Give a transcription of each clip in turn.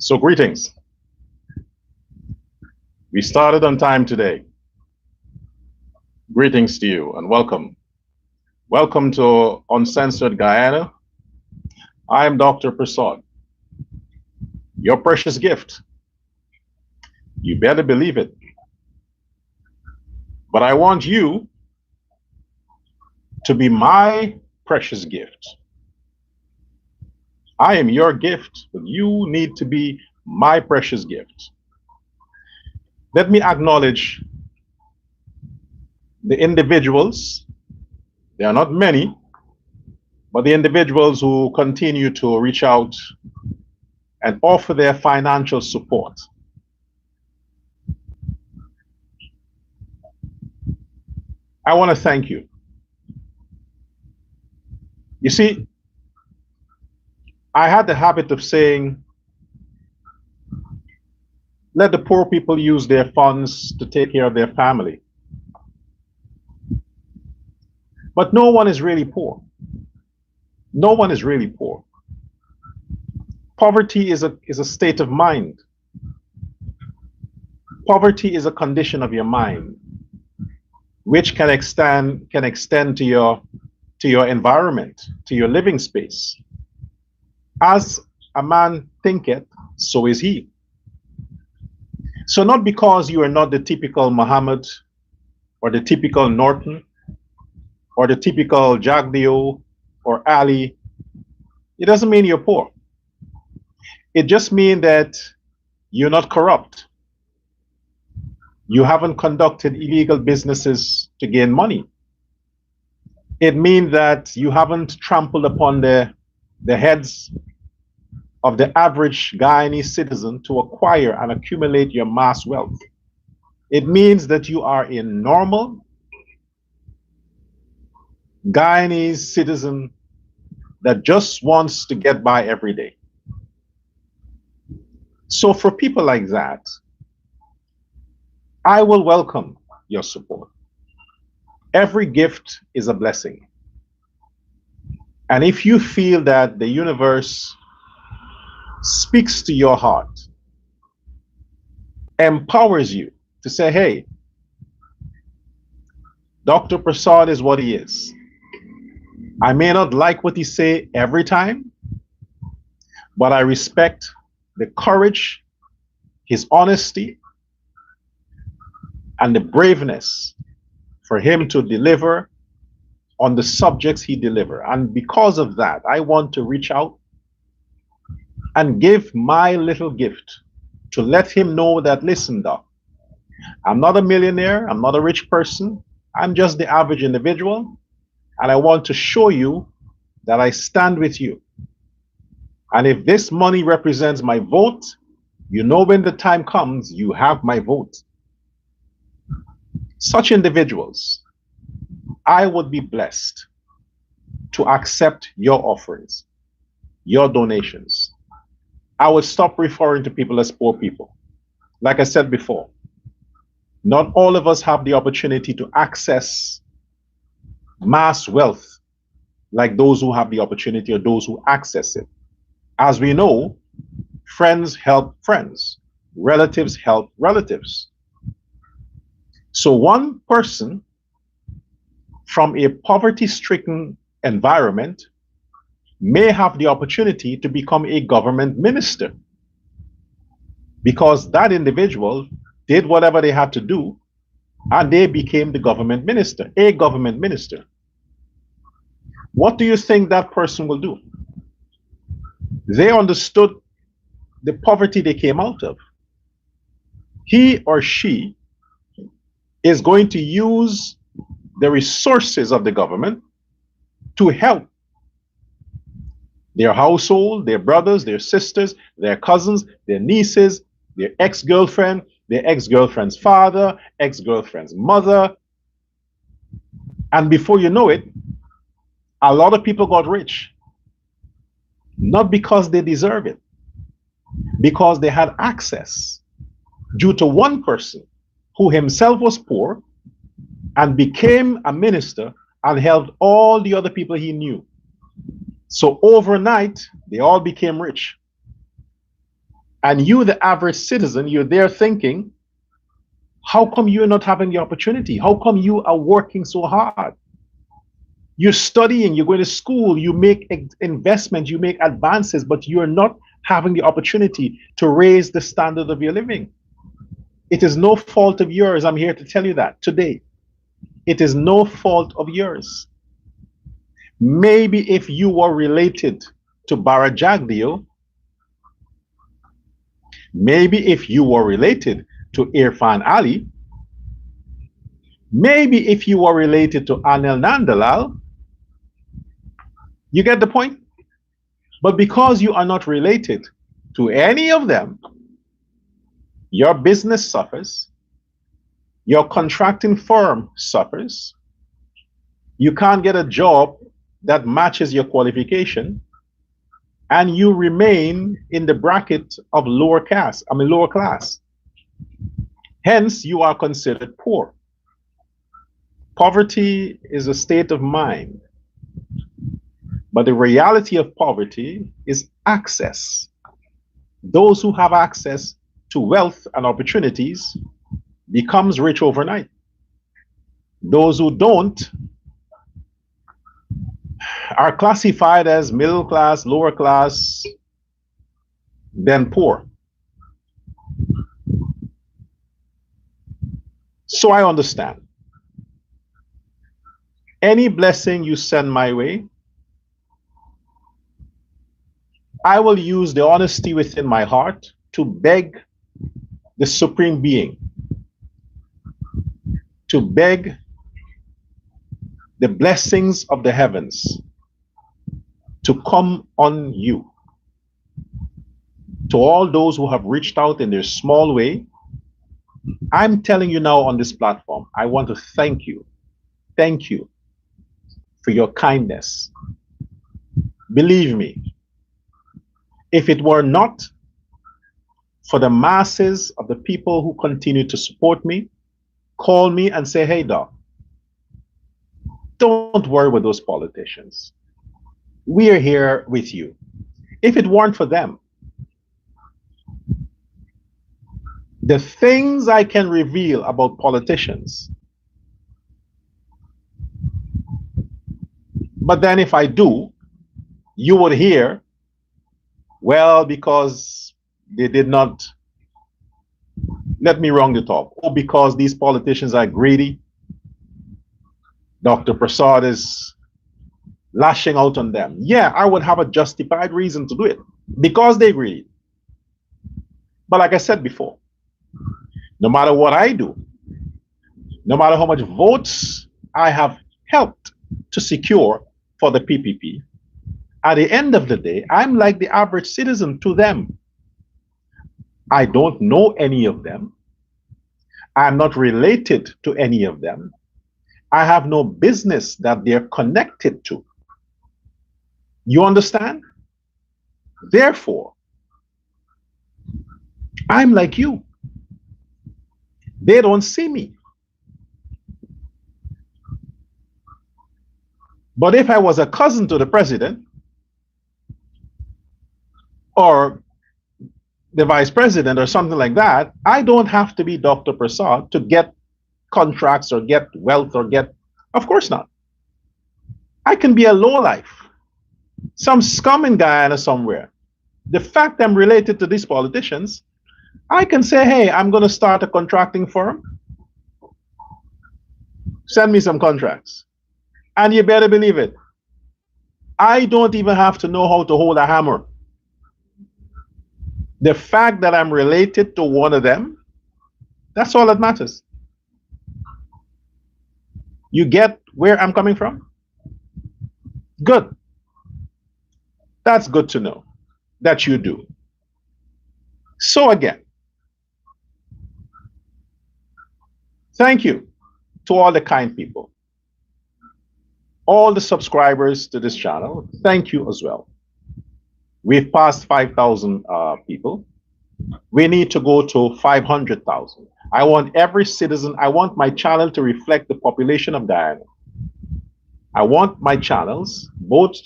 So greetings. We started on time today. Greetings to you and welcome. Welcome to Uncensored Guyana. I am Dr. Prasad, your precious gift. You better believe it. But I want you to be my precious gift. I am your gift, but you need to be my precious gift. Let me acknowledge the individuals. There are not many, but the individuals who continue to reach out and offer their financial support. I want to thank you. You see, I had the habit of saying, let the poor people use their funds to take care of their family. But no one is really poor. No one is really poor. Poverty is a state of mind. Poverty is a condition of your mind, which can extend to your environment, to your living space. As a man thinketh, so is he. So not because you are not the typical Mohammed or the typical Norton or the typical Jagdeo or Ali, it doesn't mean you're poor. It just means that you're not corrupt. You haven't conducted illegal businesses to gain money. It means that you haven't trampled upon the heads of the average Guyanese citizen to acquire and accumulate your mass wealth. It means that you are a normal Guyanese citizen that just wants to get by every day. So for people like that, I will welcome your support. Every gift is a blessing. And if you feel that the universe speaks to your heart, empowers you to say, hey, Dr. Prasad is what he is. I may not like what he say every time, but I respect the courage, his honesty, and the braveness for him to deliver on the subjects he deliver. And because of that, I want to reach out and give my little gift to let him know that, listen, Doc, I'm not a millionaire, I'm not a rich person, I'm just the average individual, and I want to show you that I stand with you. And if this money represents my vote, you know when the time comes, you have my vote. Such individuals, I would be blessed to accept your offerings, your donations. I would stop referring to people as poor people. Like I said before, not all of us have the opportunity to access mass wealth like those who have the opportunity or those who access it. As we know, friends help friends, relatives help relatives. So one person from a poverty-stricken environment may have the opportunity to become a government minister because that individual did whatever they had to do and they became the government minister, a government minister. What do you think that person will do? They understood the poverty they came out of. He or she is going to use the resources of the government to help their household, their brothers, their sisters, their cousins, their nieces, their ex-girlfriend, their ex-girlfriend's father, ex-girlfriend's mother. And before you know it, a lot of people got rich. Not because they deserve it, because they had access due to one person who himself was poor and became a minister and helped all the other people he knew. So overnight, they all became rich. And you, the average citizen, you're there thinking, how come you're not having the opportunity? How come you are working so hard? You're studying, you're going to school, you make investments, you make advances, but you're not having the opportunity to raise the standard of your living. It is no fault of yours. I'm here to tell you that today. It is no fault of yours. Maybe if you were related to Bara Jagdeo, maybe if you were related to Irfaan Ali, maybe if you were related to Anil Nandalal, you get the point? But because you are not related to any of them, your business suffers, your contracting firm suffers, you can't get a job that matches your qualification, and you remain in the bracket of lower class. Hence, you are considered poor. Poverty is a state of mind. But the reality of poverty is access. Those who have access to wealth and opportunities becomes rich overnight. Those who don't are classified as middle class, lower class, then poor. So I understand. Any blessing you send my way, I will use the honesty within my heart to beg the Supreme Being, to beg the blessings of the heavens to come on you. To all those who have reached out in their small way, I'm telling you now on this platform, I want to thank you. Thank you for your kindness. Believe me, if it were not for the masses of the people who continue to support me, call me and say, hey, Doc, don't worry with those politicians. We are here with you. If it weren't for them, the things I can reveal about politicians, but then if I do, you would hear, well, because they did not, let me wrong the top, or because these politicians are greedy, Dr. Prasad is lashing out on them. Yeah, I would have a justified reason to do it because they're greedy. But like I said before, no matter what I do, no matter how much votes I have helped to secure for the PPP, at the end of the day, I'm like the average citizen to them. I don't know any of them. I'm not related to any of them. I have no business that they're connected to. You understand? Therefore, I'm like you. They don't see me. But if I was a cousin to the president or the vice president or something like that, I don't have to be Dr. Prasad to get contracts or get wealth or get, of course not. I can be a lowlife, some scum in Guyana somewhere. The fact I'm related to these politicians, I can say, hey, I'm going to start a contracting firm. Send me some contracts. And you better believe it. I don't even have to know how to hold a hammer. The fact that I'm related to one of them, that's all that matters. You get where I'm coming from? Good. That's good to know that you do. So again, thank you to all the kind people, all the subscribers to this channel. Thank you as well. We've passed 5,000 people. We need to go to 500,000. I want every citizen, I want my channel to reflect the population of Guyana. I want my channels, both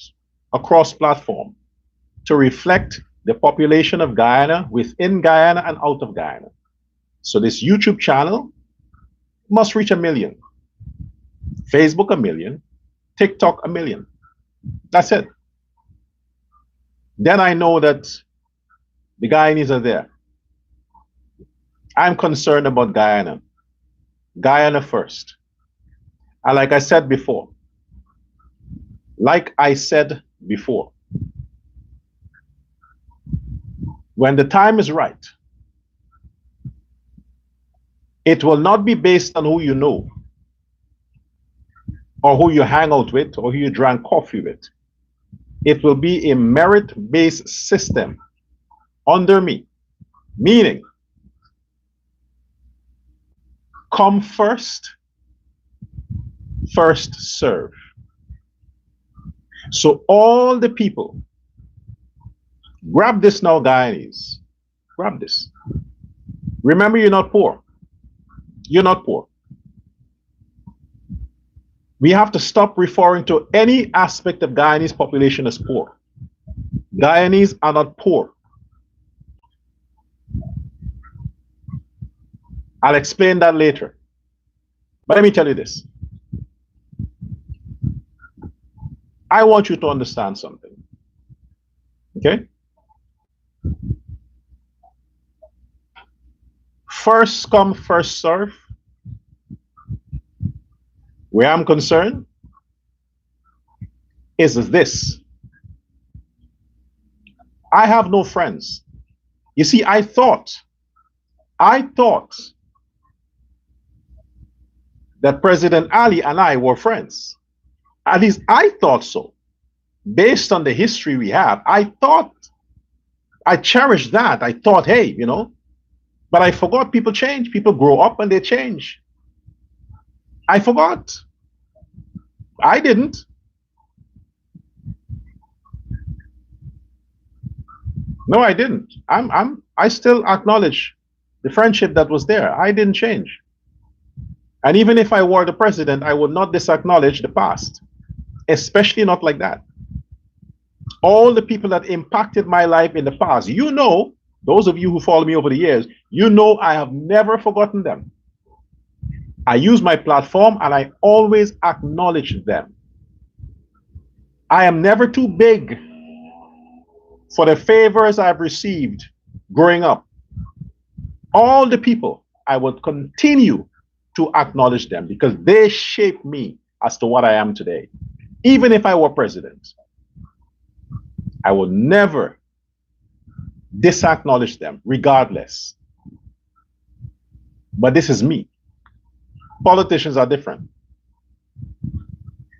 across platform, to reflect the population of Guyana, within Guyana and out of Guyana. So this YouTube channel must reach 1 million. Facebook 1 million. TikTok 1 million. That's it. Then I know that the Guyanese are there. I'm concerned about Guyana. Guyana first. And like I said before, when the time is right, it will not be based on who you know, or who you hang out with, or who you drank coffee with. It will be a merit-based system under me, meaning come first, first serve. So all the people, grab this now, Guyanese, grab this. Remember, you're not poor. You're not poor. We have to stop referring to any aspect of Guyanese population as poor. Guyanese are not poor. I'll explain that later. But let me tell you this. I want you to understand something. Okay? First come, first serve. Where I'm concerned is this. I have no friends. You see, I thought that President Ali and I were friends. At least I thought so. Based on the history we have, I cherished that. I thought, hey, you know, but I forgot people change. People grow up and they change. I forgot. I didn't. No, I didn't. I still acknowledge the friendship that was there. I didn't change. And even if I were the president, I would not disacknowledge the past, especially not like that. All the people that impacted my life in the past, you know, those of you who follow me over the years, you know I have never forgotten them. I use my platform and I always acknowledge them. I am never too big for the favors I've received growing up. All the people, I would continue to acknowledge them because they shaped me as to what I am today. Even if I were president, I would never disacknowledge them regardless. But this is me. Politicians are different.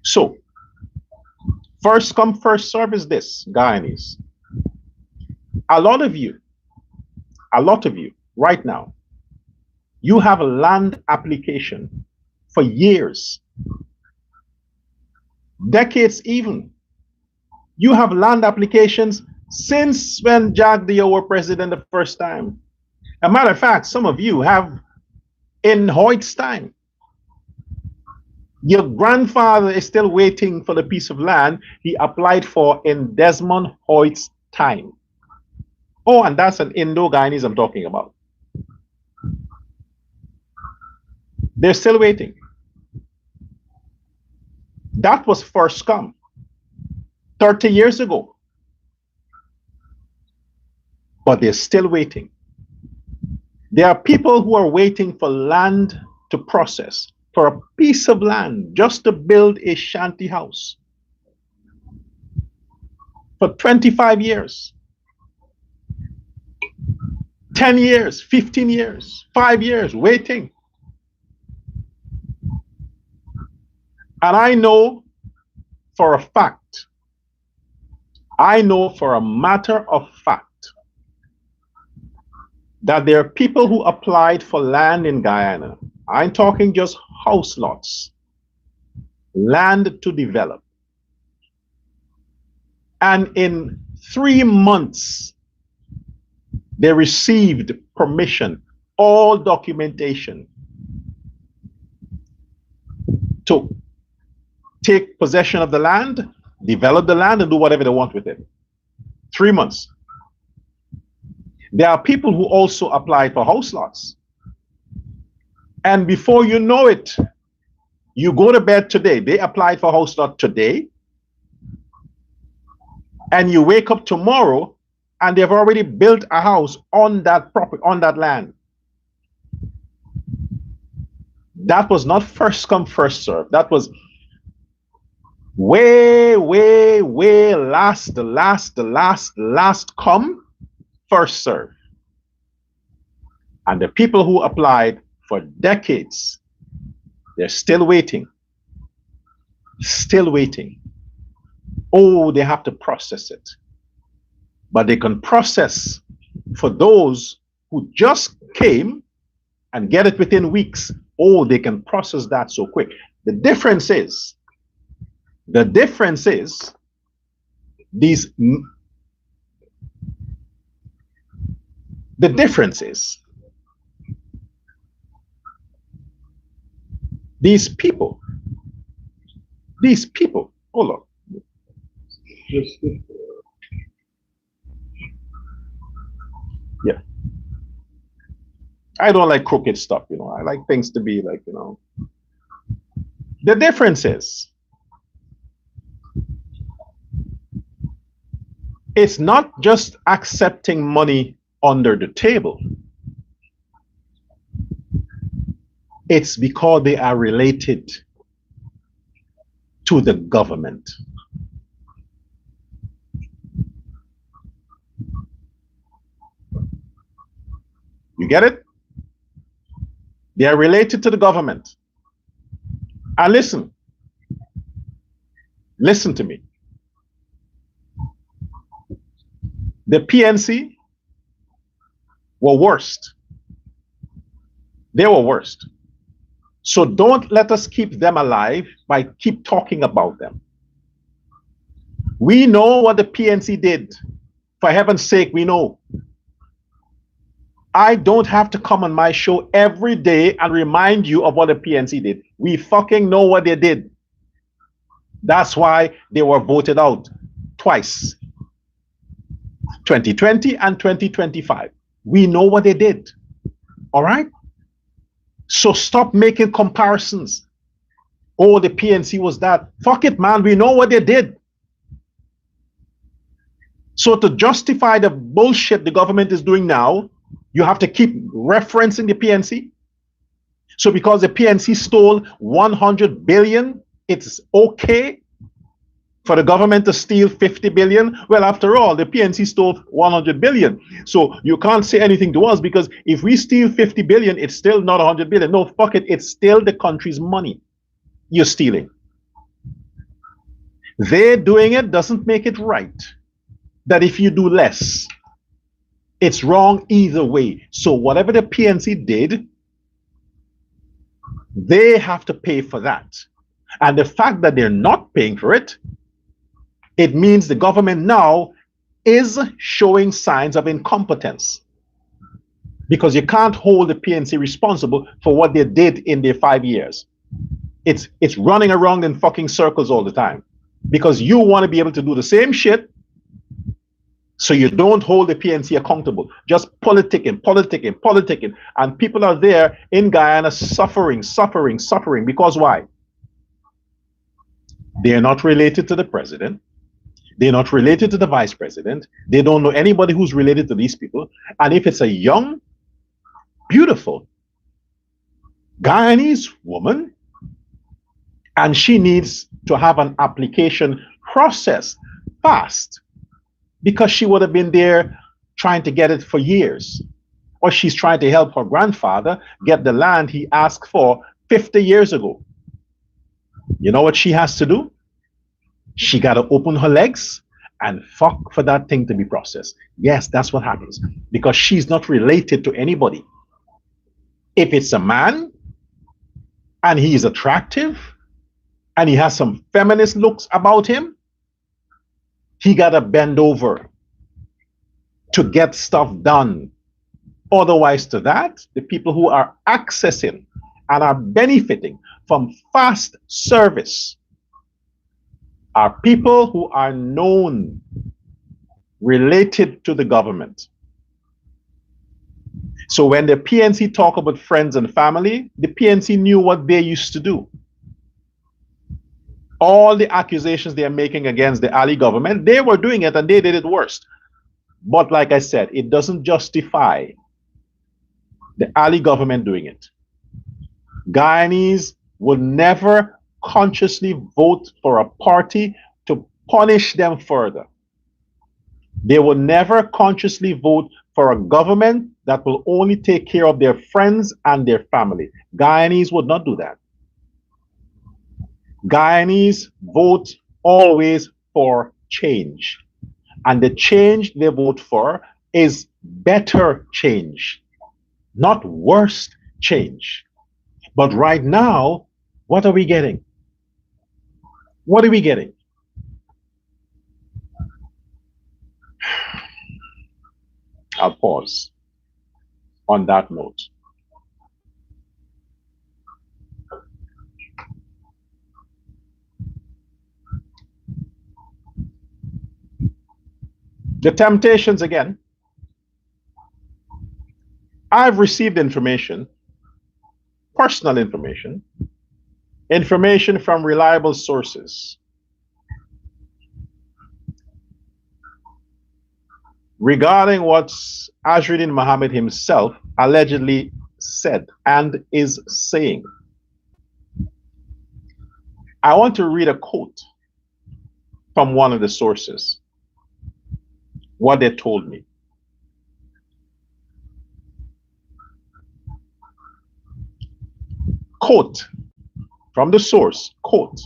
So, first come, first serve is this, Guyanese. A lot of you right now, you have a land application for years, decades even. You have land applications since when Jack Dio were president the first time. As a matter of fact, some of you have in Hoyt's time. Your grandfather is still waiting for the piece of land he applied for in Desmond Hoyt's time. Oh, and that's an Indo-Guyanese I'm talking about. They're still waiting. That was first come 30 years ago. But they're still waiting. There are people who are waiting for land to process, for a piece of land just to build a shanty house. For 25 years, 10 years, 15 years, 5 years, waiting. And I know for a fact, I know for a matter of fact, that there are people who applied for land in Guyana. I'm talking just house lots, land to develop. And in 3 months, they received permission, all documentation, to take possession of the land, develop the land, and do whatever they want with it. 3 months. There are people who also applied for house lots. And before you know it, you go to bed today. They applied for house lot today. And you wake up tomorrow and they've already built a house on that property, on that land. That was not first come, first serve. That was way last come, first serve. And the people who applied for decades, they're still waiting. Still waiting. Oh, they have to process it. But they can process for those who just came and get it within weeks. Oh, they can process that so quick. The difference is these people, hold on. Yeah. I don't like crooked stuff, you know. I like things to be like, you know. The difference is, it's not just accepting money under the table. It's because they are related to the government. You get it? They are related to the government. And listen to me. The PNC were worst. They were worst. So don't let us keep them alive by keep talking about them. We know what the PNC did. For heaven's sake, we know. I don't have to come on my show every day and remind you of what the PNC did. We fucking know what they did. That's why they were voted out twice. 2020 and 2025. We know what they did. All right? So stop making comparisons. Oh, the PNC was that. Fuck it, man. We know what they did. So to justify the bullshit the government is doing now, you have to keep referencing the PNC. So because the PNC stole 100 billion, it's okay for the government to steal 50 billion. Well, after all, the PNC stole 100 billion. So you can't say anything to us because if we steal 50 billion, it's still not 100 billion. No, fuck it. It's still the country's money you're stealing. They're doing it doesn't make it right. That if you do less, it's wrong either way. So whatever the PNC did, they have to pay for that. And the fact that they're not paying for it, it means the government now is showing signs of incompetence. Because you can't hold the PNC responsible for what they did in their 5 years. It's running around in fucking circles all the time. Because you want to be able to do the same shit, so you don't hold the PNC accountable. Just politicking. And people are there in Guyana suffering. Because why? They're not related to the president. They're not related to the vice president. They don't know anybody who's related to these people. And if it's a young, beautiful Guyanese woman, and she needs to have an application process fast, because she would have been there trying to get it for years. Or she's trying to help her grandfather get the land he asked for 50 years ago. You know what she has to do? She got to open her legs and fuck for that thing to be processed. Yes, that's what happens. Because she's not related to anybody. If it's a man and he is attractive and he has some feminist looks about him, he got to bend over to get stuff done. Otherwise to that, the people who are accessing and are benefiting from fast service are people who are known, related to the government. So when the PNC talk about friends and family, the PNC knew what they used to do. All the accusations they are making against the Ali government, they were doing it and they did it worse. But like I said, it doesn't justify the Ali government doing it. Guyanese would never consciously vote for a party to punish them further. They will never consciously vote for a government that will only take care of their friends and their family. Guyanese would not do that. Guyanese vote always for change. And the change they vote for is better change, not worse change. But right now, what are we getting? What are we getting? I'll pause on that note. The temptations again. I've received information, personal information, information from reliable sources regarding what Azruddin Mohammed himself allegedly said and is saying. I want to read a quote from one of the sources, what they told me. Quote from the source, quote,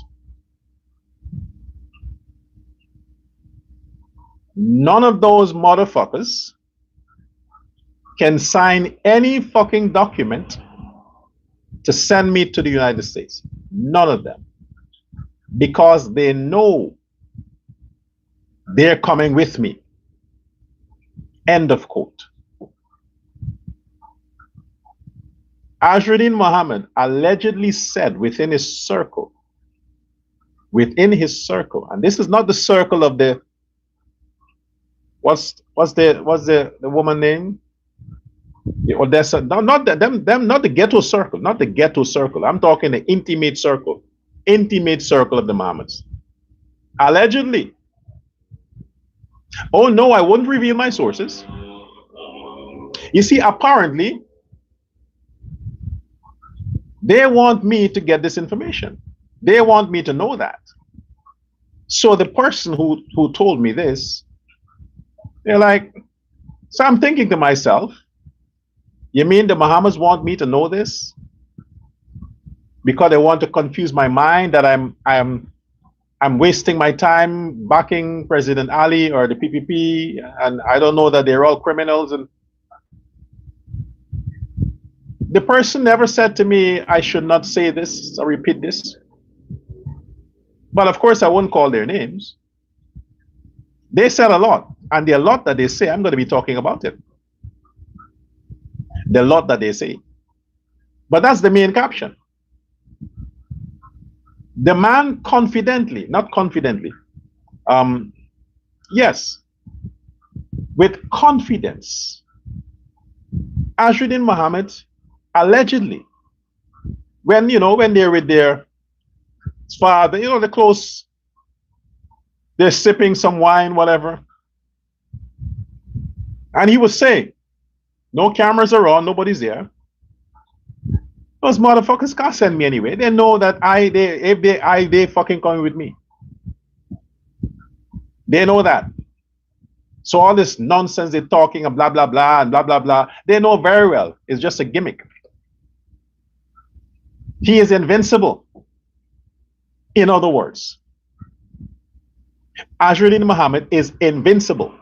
"None of those motherfuckers can sign any fucking document to send me to the United States. None of them. Because they know they're coming with me." End of quote. Azruddin Mohammed allegedly said within his circle, and this is not the circle of the, what's the woman name? The Odessa, no, not the ghetto circle, not the ghetto circle. I'm talking the intimate circle of the Mohammeds. Allegedly. Oh no, I wouldn't reveal my sources. You see, apparently, they want me to get this information. They want me to know that. So the person who told me this, they're like, so I'm thinking to myself, you mean the Mohammeds want me to know this? Because they want to confuse my mind that I'm wasting my time backing President Ali or the PPP, and I don't know that they're all criminals. And the person never said to me I should not say this or repeat this. But of course I won't call their names. They said a lot, and the lot that they say, I'm going to be talking about it. The lot that they say. But that's the main caption. The man confidently, not confidently, yes, with confidence, Azruddin Mohammed allegedly, when they're with their father, they're close, they're sipping some wine, whatever, and he was saying, no cameras are on, nobody's there. Those motherfuckers can't send me anyway. They know that they fucking coming with me. They know that. So all this nonsense they're talking and blah blah blah and blah blah blah, they know very well it's just a gimmick. He is invincible. In other words, Azruddin Mohammed is invincible.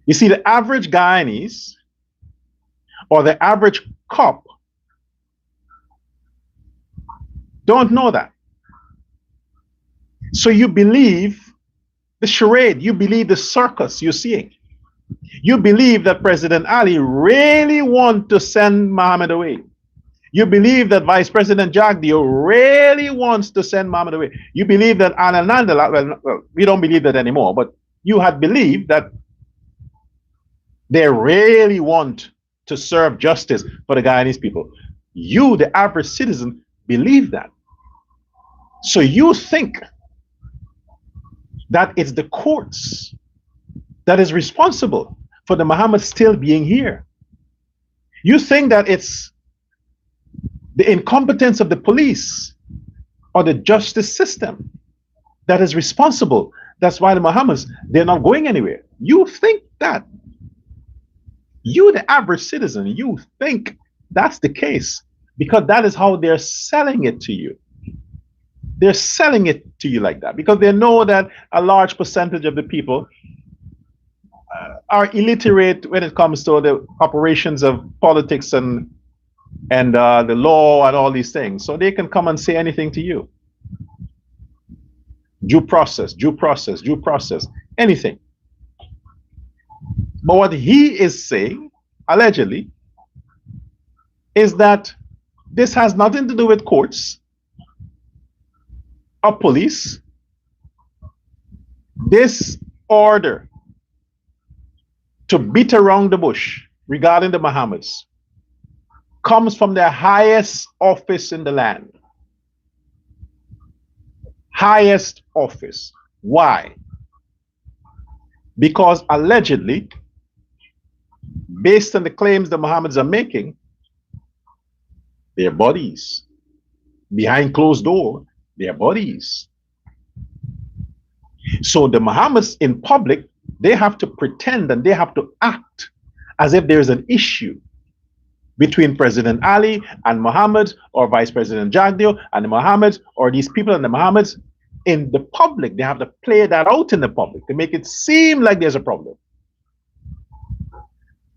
You see, the average Guyanese or the average cop don't know that. So you believe the charade, you believe the circus you're seeing. You believe that President Ali really wants to send Mohammed away. You believe that Vice President Jagdeo really wants to send Mohammed away. You believe that Anil Nandala, well, we don't believe that anymore, but you had believed that They really want to serve justice for the Guyanese people. You, the average citizen, believe that. So you think that it's the courts that is responsible for the Mohammed still being here. You think that it's the incompetence of the police or the justice system that is responsible. That's why the Mohammeds, they're not going anywhere. You think that. You, the average citizen, you think that's the case because that is how they're selling it to you. They're selling it to you like that because they know that a large percentage of the people are illiterate when it comes to the operations of politics and the law and all these things. So they can come and say anything to you. Due process, due process, due process, anything. But what he is saying, allegedly, is that this has nothing to do with courts or police. This order to beat around the bush regarding the Mohammeds comes from the highest office in the land. Highest office. Why? Because allegedly, based on the claims the Mohammeds are making, their bodies, behind closed door, their bodies. So the Mohammeds in public, they have to pretend and they have to act as if there's an issue between President Ali and Mohammed, or Vice President Jagdeo and the Mohammeds, or these people and the Mohammeds in the public. They have to play that out in the public to make it seem like there's a problem.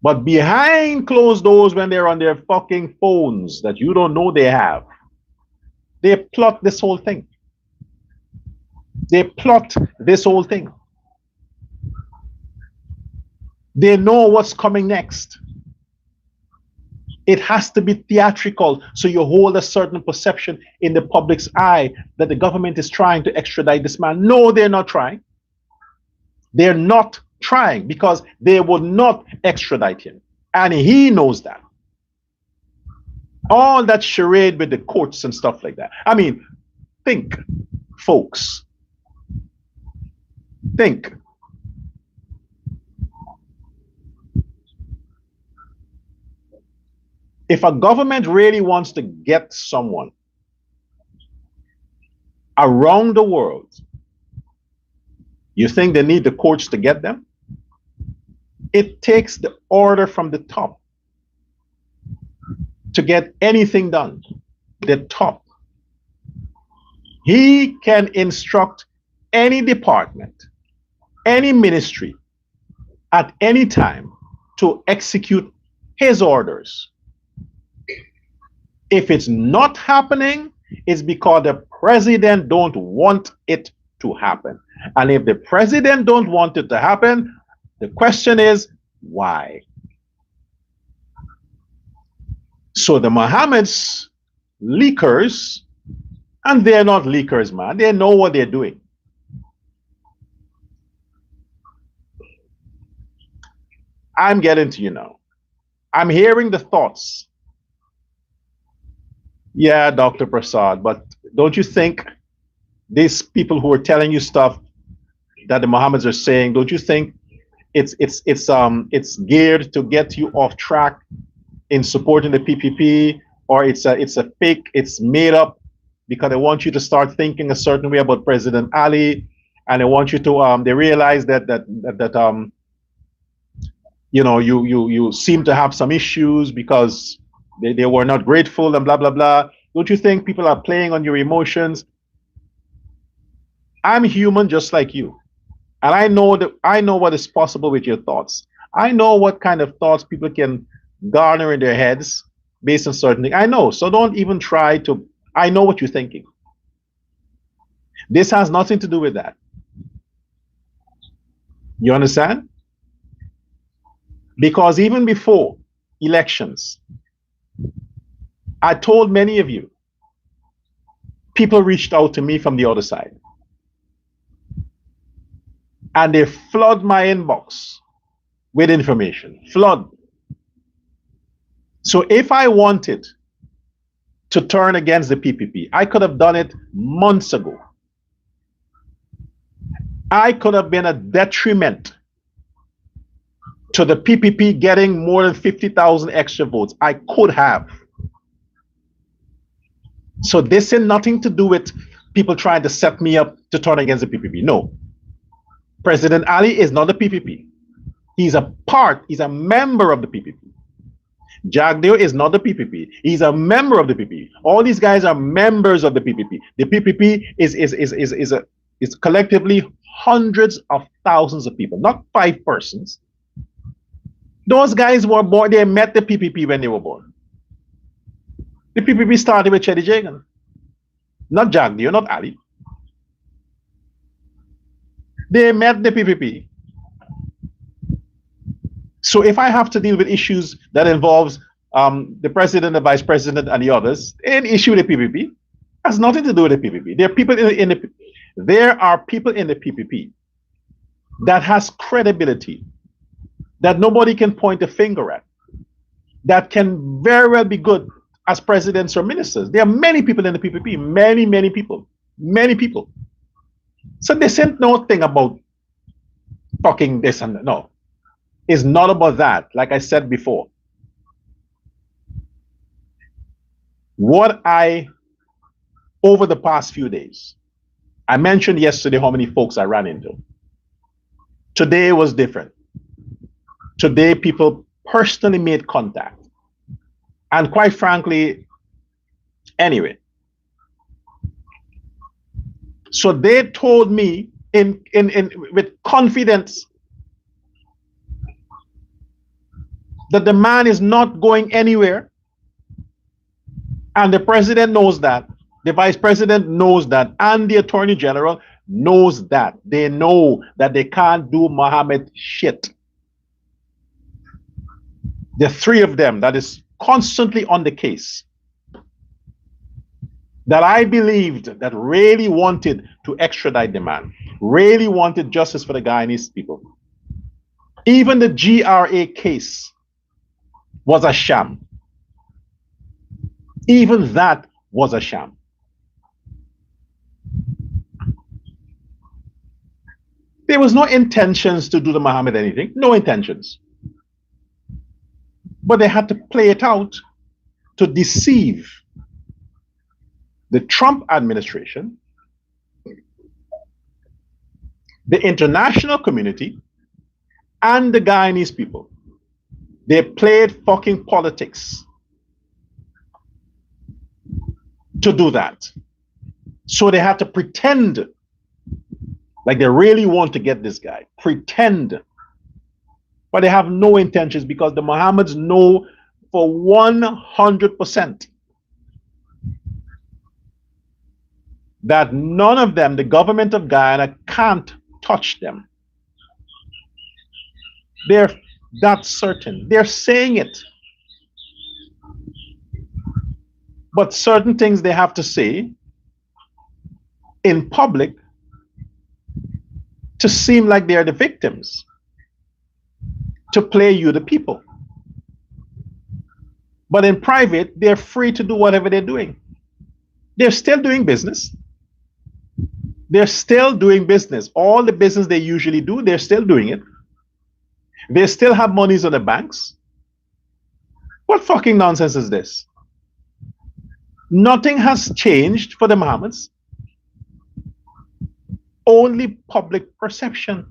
But behind closed doors, when they're on their fucking phones that you don't know they have, they plot this whole thing. They plot this whole thing. They know what's coming next. It has to be theatrical, so you hold a certain perception in the public's eye that the government is trying to extradite this man. No, they're not trying. They're not trying because they would not extradite him. And he knows that. All that charade with the courts and stuff like that. I mean, think, folks. Think. If a government really wants to get someone around the world, you think they need the courts to get them? It takes the order from the top to get anything done. The top. He can instruct any department, any ministry at any time to execute his orders. If it's not happening, it's because the president don't want it to happen. And if the president don't want it to happen, the question is, why? So the Mohammeds, leakers, and they're not leakers, man. They know what they're doing. I'm getting to you now. I'm hearing the thoughts. Yeah, Dr. Prasad, but don't you think these people who are telling you stuff that the Mohammeds are saying, don't you think it's geared to get you off track in supporting the PPP, or it's a fake, it's made up because they want you to start thinking a certain way about President Ali, and they want you to they realize that you know, you seem to have some issues because they were not grateful and blah blah blah. Don't you think people are playing on your emotions? I'm human just like you, and I know what is possible with your thoughts. I know what kind of thoughts people can garner in their heads based on certain things. I know, so don't even try to. I know what you're thinking. This has nothing to do with that. You understand? Because even before elections, I told many of you, people reached out to me from the other side. And they flood my inbox with information, flood. So if I wanted to turn against the PPP, I could have done it months ago. I could have been a detriment to the PPP getting more than 50,000 extra votes. I could have. So this had nothing to do with people trying to set me up to turn against the PPP. No. President Ali is not the PPP. He's a member of the PPP. Jagdeo is not the PPP. He's a member of the PPP. All these guys are members of the PPP. The PPP is collectively hundreds of thousands of people, not 5 persons. Those guys were born, they met the PPP when they were born. The PPP started with Chedi Jagan, not Jagdeo, not Ali. They met the PPP. So if I have to deal with issues that involves the president, the vice president, and the others, an issue with the PPP has nothing to do with the PPP. There are people in the PPP that has credibility, that nobody can point a finger at, that can very well be good as presidents or ministers. There are many people in the PPP, many people. So they said nothing about talking this and that. No, it's not about that. Like I said before, over the past few days, I mentioned yesterday how many folks I ran into. Today was different. Today, people personally made contact. And quite frankly, anyway, so they told me with confidence that the man is not going anywhere. And the president knows that. The vice president knows that. And the attorney general knows that. They know that they can't do Mohammed shit. The 3 of them that is constantly on the case, that I believed that really wanted to extradite the man, really wanted justice for the Guyanese people. Even the GRA case was a sham. Even that was a sham. There was no intentions to do to Mohammed anything, no intentions. But they had to play it out to deceive the Trump administration, the international community, and the Guyanese people. They played fucking politics to do that. So they had to pretend like they really want to get this guy. Pretend. But they have no intentions, because the Mohammeds know for 100% that none of them, the government of Guyana, can't touch them. They're that certain. They're saying it. But certain things they have to say in public to seem like they're the victims, to play you the people. But in private, they're free to do whatever they're doing. They're still doing business. They're still doing business. All the business they usually do, they're still doing it. They still have monies on the banks. What fucking nonsense is this? Nothing has changed for the Mohammeds. Only public perception.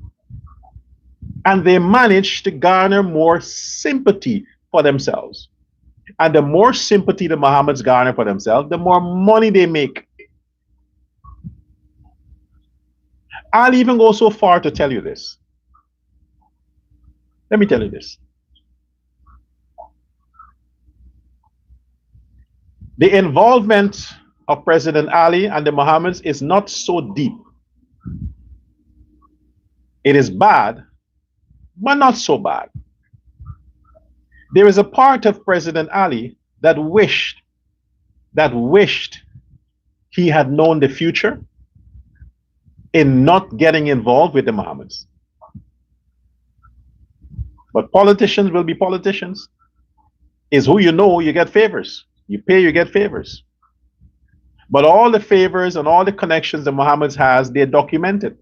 And they manage to garner more sympathy for themselves. And the more sympathy the Mohammeds garner for themselves, the more money they make. I'll even go so far to tell you this. Let me tell you this. The involvement of President Ali and the Mohammeds is not so deep. It is bad, but not so bad. There is a part of President Ali that wished he had known the future in not getting involved with the Mohammeds. But politicians will be politicians. Is who you know, you get favors. You pay, you get favors. But all the favors and all the connections that Muhammad has, they're documented.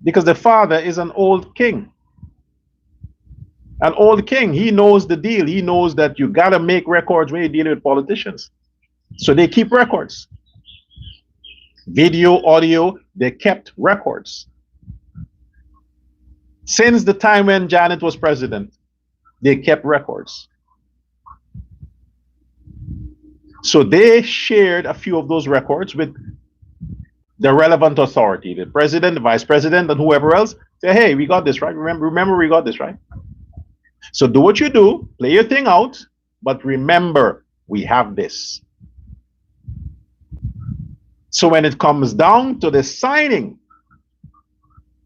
Because the father is an old king. An old king, he knows the deal. He knows that you got to make records when you're dealing with politicians. So they keep records. Video, audio, they kept records. Since the time when Janet was president, they kept records. So they shared a few of those records with the relevant authority, the president, the vice president, and whoever else. Say, hey, we got this, right? Remember, we got this, right? So do what you do, play your thing out, but remember, we have this. So when it comes down to the signing,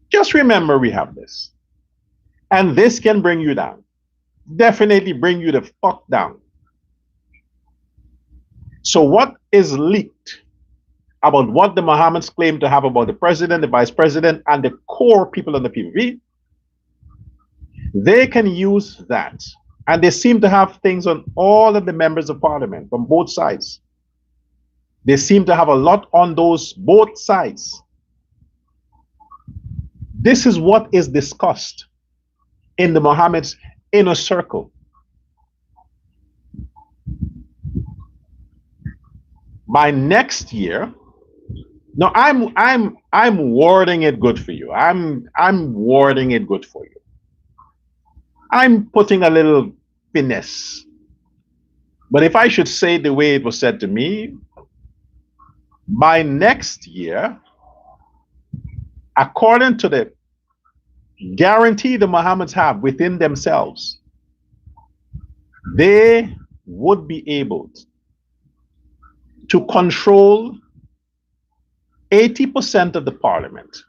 just remember we have this. And this can bring you down. Definitely bring you the fuck down. So what is leaked about what the Mohammeds claim to have about the president, the vice president, and the core people in the PPP? They can use that. And they seem to have things on all of the members of parliament from both sides. They seem to have a lot on those both sides. This is what is discussed in the Mohammed's inner circle. By next year, no, I'm wording it good for you. I'm wording it good for you. I'm putting a little finesse. But if I should say it the way it was said to me, by next year, according to the guarantee the Mohammeds have within themselves, they would be able to control 80% of the parliament,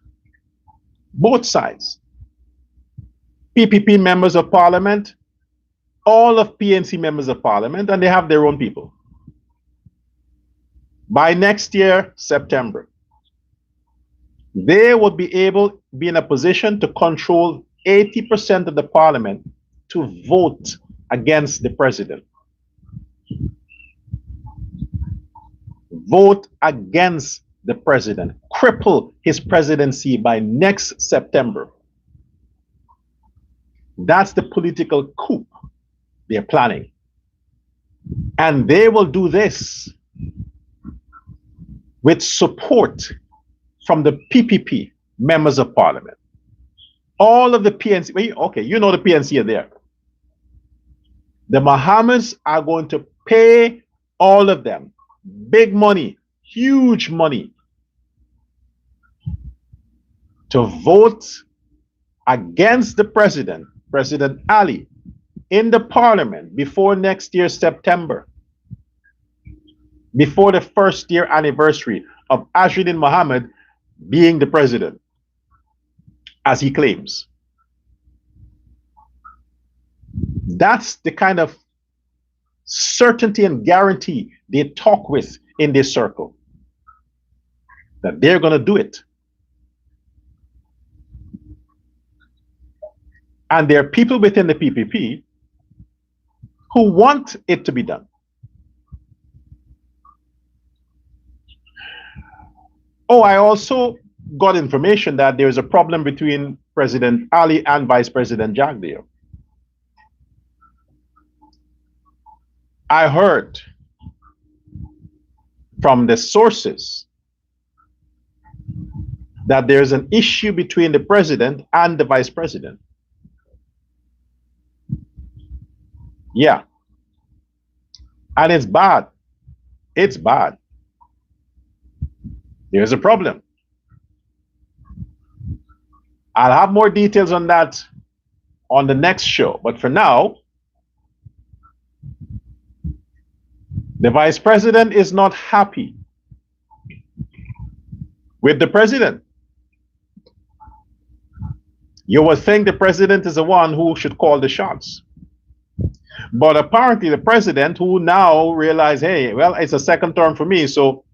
both sides. PPP members of parliament, all of PNC members of parliament, and they have their own people. By next year, September, they would be able to be in a position to control 80% of the parliament to vote against the president. Vote against the president, cripple his presidency by next September. That's the political coup they're planning. And they will do this with support from the PPP members of parliament. All of the PNC, okay, you know the PNC are there. The Mohammeds are going to pay all of them big money, huge money, to vote against the president, President Ali, in the parliament before next year, September, before the first year anniversary of Azruddin Mohammed being the president, as he claims. That's the kind of certainty and guarantee they talk with in this circle, that they're going to do it. And there are people within the PPP who want it to be done. Oh, I also got information that there is a problem between President Ali and Vice President Jagdeo. I heard from the sources that there's an issue between the president and the vice president. Yeah. And it's bad. It's bad. There's a problem. I'll have more details on that on the next show. But for now, the vice president is not happy with the president. You would think the president is the one who should call the shots. But apparently the president, who now realized, hey, well, it's a second term for me, so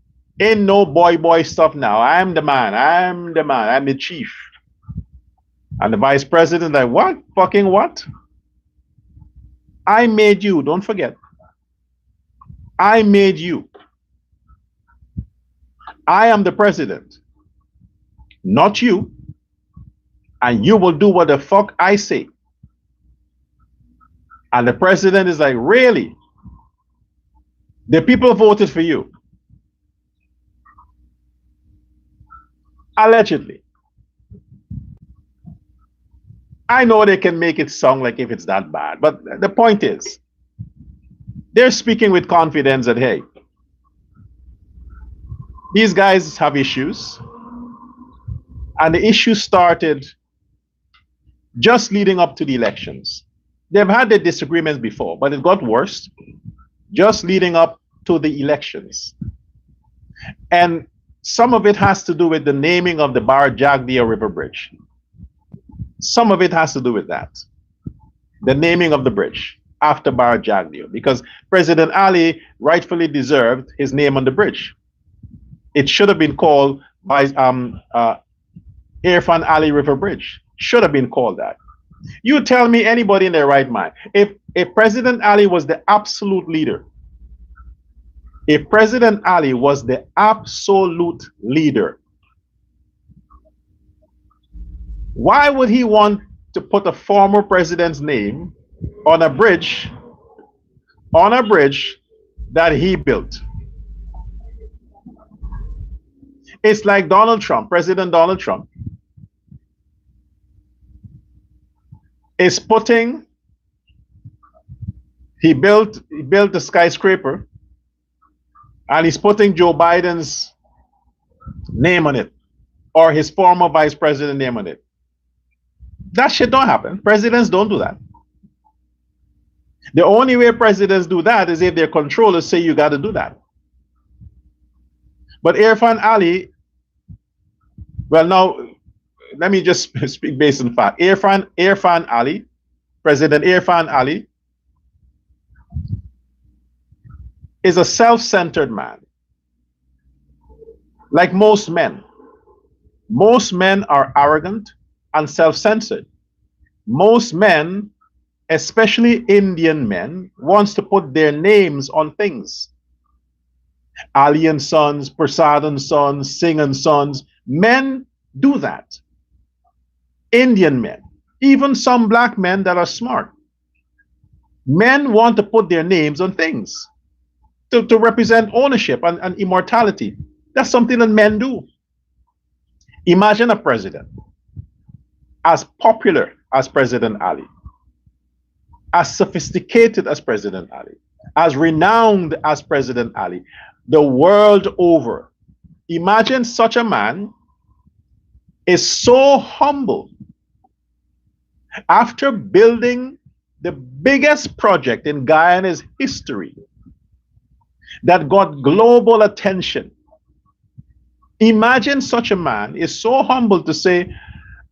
ain't no boy stuff now. I'm the man, I'm the chief. And the vice president, like, what? Fucking what? I made you, don't forget. I made you. I am the president, not you. And you will do what the fuck I say. And the president is like, really? The people voted for you. Allegedly. I know they can make it sound like if it's that bad, but the point is, they're speaking with confidence that, hey, these guys have issues. And the issue started just leading up to the elections. They've had their disagreements before, but it got worse just leading up to the elections. And some of it has to do with the naming of the Bar Jagdia River Bridge. Some of it has to do with that. The naming of the bridge after Bar Jagdia, because President Ali rightfully deserved his name on the bridge. It should have been called by Irfaan Ali River Bridge. Should have been called that. You tell me anybody in their right mind. If President Ali was the absolute leader, if President Ali was the absolute leader, why would he want to put a former president's name on a bridge that he built? It's like Donald Trump, President Donald Trump, is putting, he built a skyscraper and he's putting Joe Biden's name on it, or his former vice president name on it. That shit don't happen. Presidents don't do that. The only way presidents do that is if their controllers say you got to do that. But Irfaan Ali, well, now let me just speak based on fact. Irfaan Ali, President Irfaan Ali, is a self-centered man. Like most men. Most men are arrogant and self-centered. Most men, especially Indian men, wants to put their names on things. Ali and Sons, Prasad and Sons, Singh and Sons. Men do that. Indian men, even some black men that are smart. Men want to put their names on things to represent ownership and immortality. That's something that men do. Imagine a president as popular as President Ali, as sophisticated as President Ali, as renowned as President Ali, the world over. Imagine such a man is so humble after building the biggest project in Guyana's history that got global attention. Imagine such a man is so humble to say,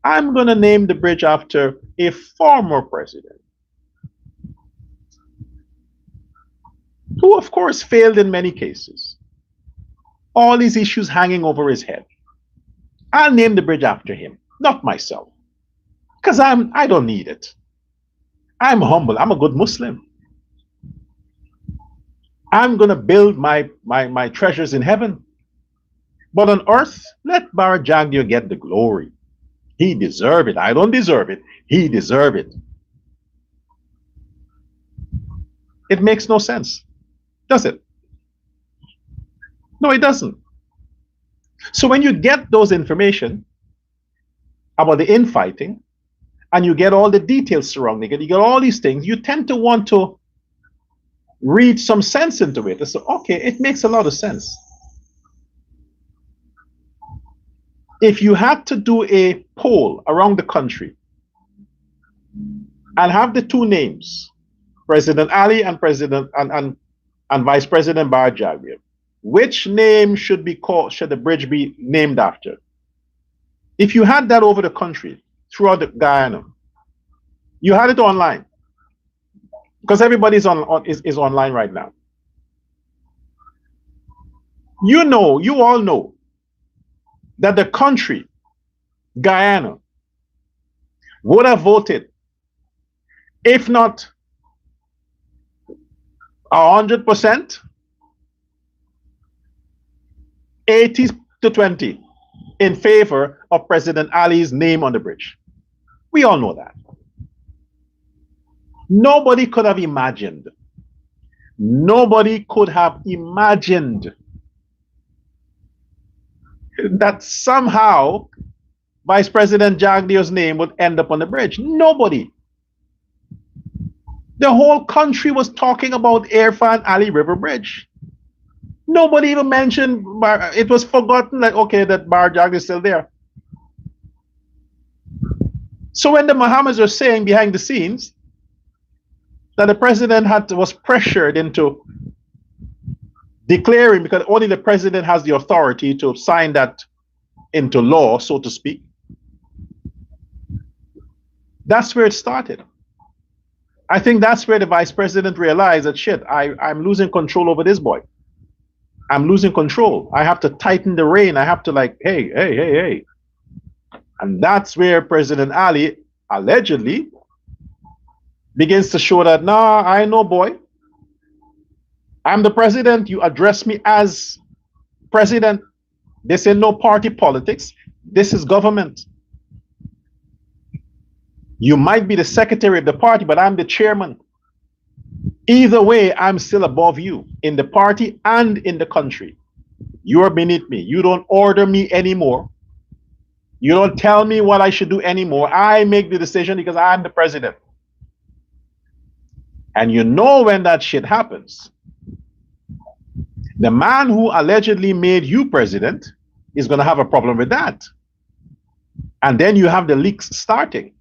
I'm going to name the bridge after a former president, who of course failed in many cases. All these issues hanging over his head. I'll name the bridge after him, not myself, because I don't need it. I'm humble. I'm a good Muslim. I'm going to build my treasures in heaven. But on earth, let Bar Jagdia get the glory. He deserves it. I don't deserve it. He deserves it. It makes no sense, does it? No, it doesn't. So when you get those information about the infighting, and you get all the details surrounding it, you get all these things, you tend to want to read some sense into it. So, okay, it makes a lot of sense. If you had to do a poll around the country and have the two names, President Ali and Vice President Bar Jagdia, which name should the bridge be named after? If you had that over the country, throughout the Guyana, you had it online, because everybody's is online right now. You all know that the country, Guyana, would have voted, if not 100%, 80 to 20 in favor of President Ali's name on the bridge. We all know that. Nobody could have imagined. Nobody could have imagined that somehow Vice President Jagdeo's name would end up on the bridge. Nobody. The whole country was talking about Irfaan Ali River Bridge. Nobody even mentioned, it was forgotten, like, okay, that Bar Jagdeo is still there. So when the Mohammeds are saying behind the scenes that the president was pressured into declaring, because only the president has the authority to sign that into law, so to speak, that's where it started. I think that's where the vice president realized that, shit, I'm losing control over this boy. I'm losing control. I have to tighten the rein. I have to, like, hey. And that's where President Ali allegedly begins to show that, nah, I know, boy. I'm the president. You address me as president. This ain't no party politics. This is government. You might be the secretary of the party, but I'm the chairman. Either way, I'm still above you in the party and in the country. You are beneath me. You don't order me anymore. You don't tell me what I should do anymore. I make the decision because I'm the president. And you know when that shit happens, the man who allegedly made you president is going to have a problem with that. And then you have the leaks starting.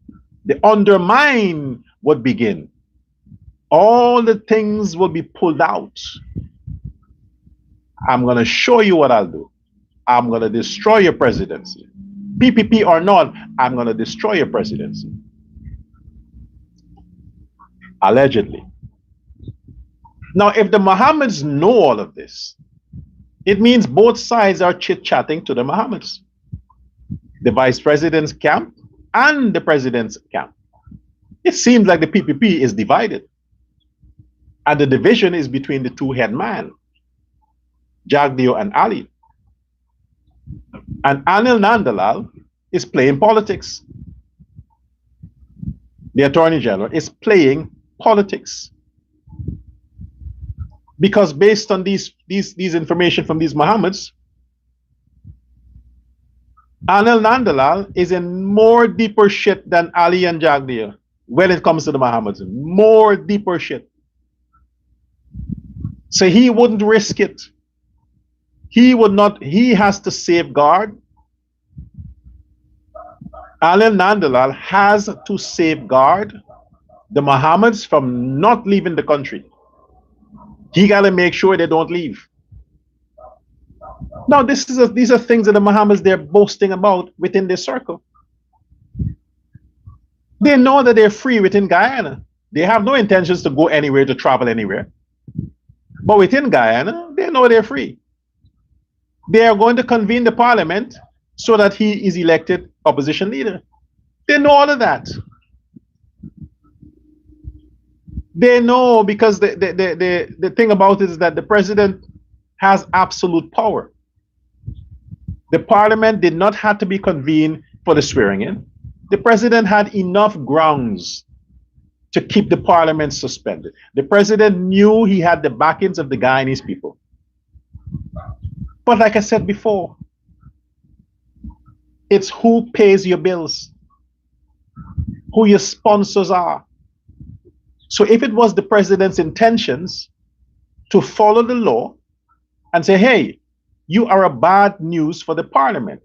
The undermine would begin. All the things will be pulled out. I'm going to show you what I'll do. I'm going to destroy your presidency. PPP or not, I'm going to destroy your presidency. Allegedly. Now, if the Mohammeds know all of this, it means both sides are chit-chatting to the Mohammeds. The vice president's camp and the president's camp. It seems like the PPP is divided. And the division is between the two head men, Jagdeo and Ali. And Anil Nandalal is playing politics. The Attorney General is playing politics. Because based on these information from these Mohammeds, Anil Nandalal is in more deeper shit than Ali and Jagdeo when it comes to the Mohammeds. More deeper shit. So he wouldn't risk it. He would not, he has to safeguard. Anil Nandalal has to safeguard the Mohammeds from not leaving the country. He got to make sure they don't leave. Now, these are things that the Mohammeds, they're boasting about within their circle. They know that they're free within Guyana. They have no intentions to go anywhere, to travel anywhere. But within Guyana, they know they're free. They are going to convene the parliament so that he is elected opposition leader. They know all of that. They know, because the thing about it is that the president has absolute power. The parliament did not have to be convened for the swearing in. The president had enough grounds to keep the parliament suspended. The president knew he had the backings of the Guyanese people. But like I said before, it's who pays your bills, who your sponsors are. So if it was the president's intentions to follow the law and say, hey, you are a bad news for the parliament,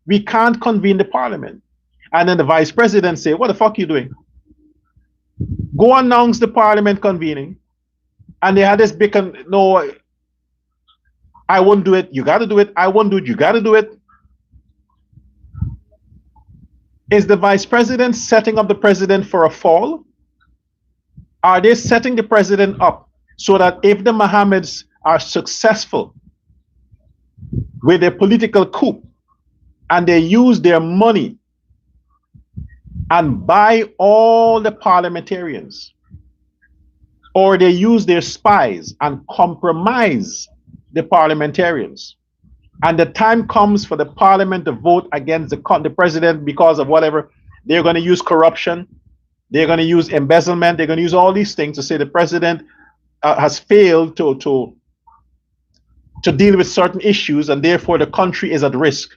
we can't convene the parliament. And then the vice president say, what the fuck are you doing? Go announce the parliament convening. And they had this big, no, I won't do it, you got to do it. I won't do it, you got to do it. Is the vice president setting up the president for a fall? Are they setting the president up so that if the Mohammeds are successful with a political coup and they use their money and buy all the parliamentarians, or they use their spies and compromise the parliamentarians. And the time comes for the parliament to vote against the president because of whatever. They're going to use corruption. They're going to use embezzlement. They're going to use all these things to say the president has failed to deal with certain issues, and therefore the country is at risk.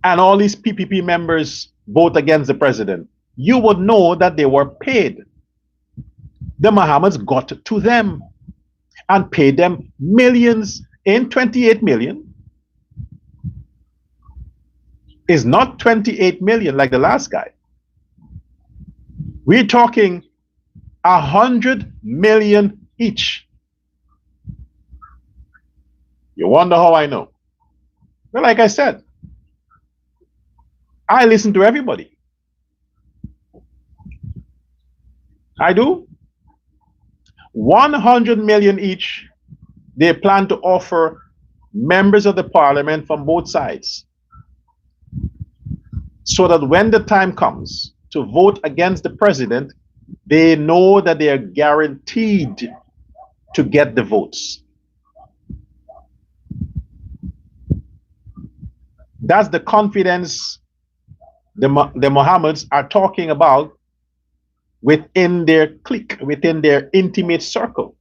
And all these PPP members vote against the president. You would know that they were paid. The Mohammeds got to them and paid them millions. In 28 million is not 28 million like the last guy. We're talking 100 million each. You wonder how I know? Well, like I said, I listen to everybody. I do. 100 million each. They plan to offer members of the parliament from both sides, so that when the time comes to vote against the president, they know that they are guaranteed to get the votes. That's the confidence the Mohammeds are talking about within their clique, within their intimate circle.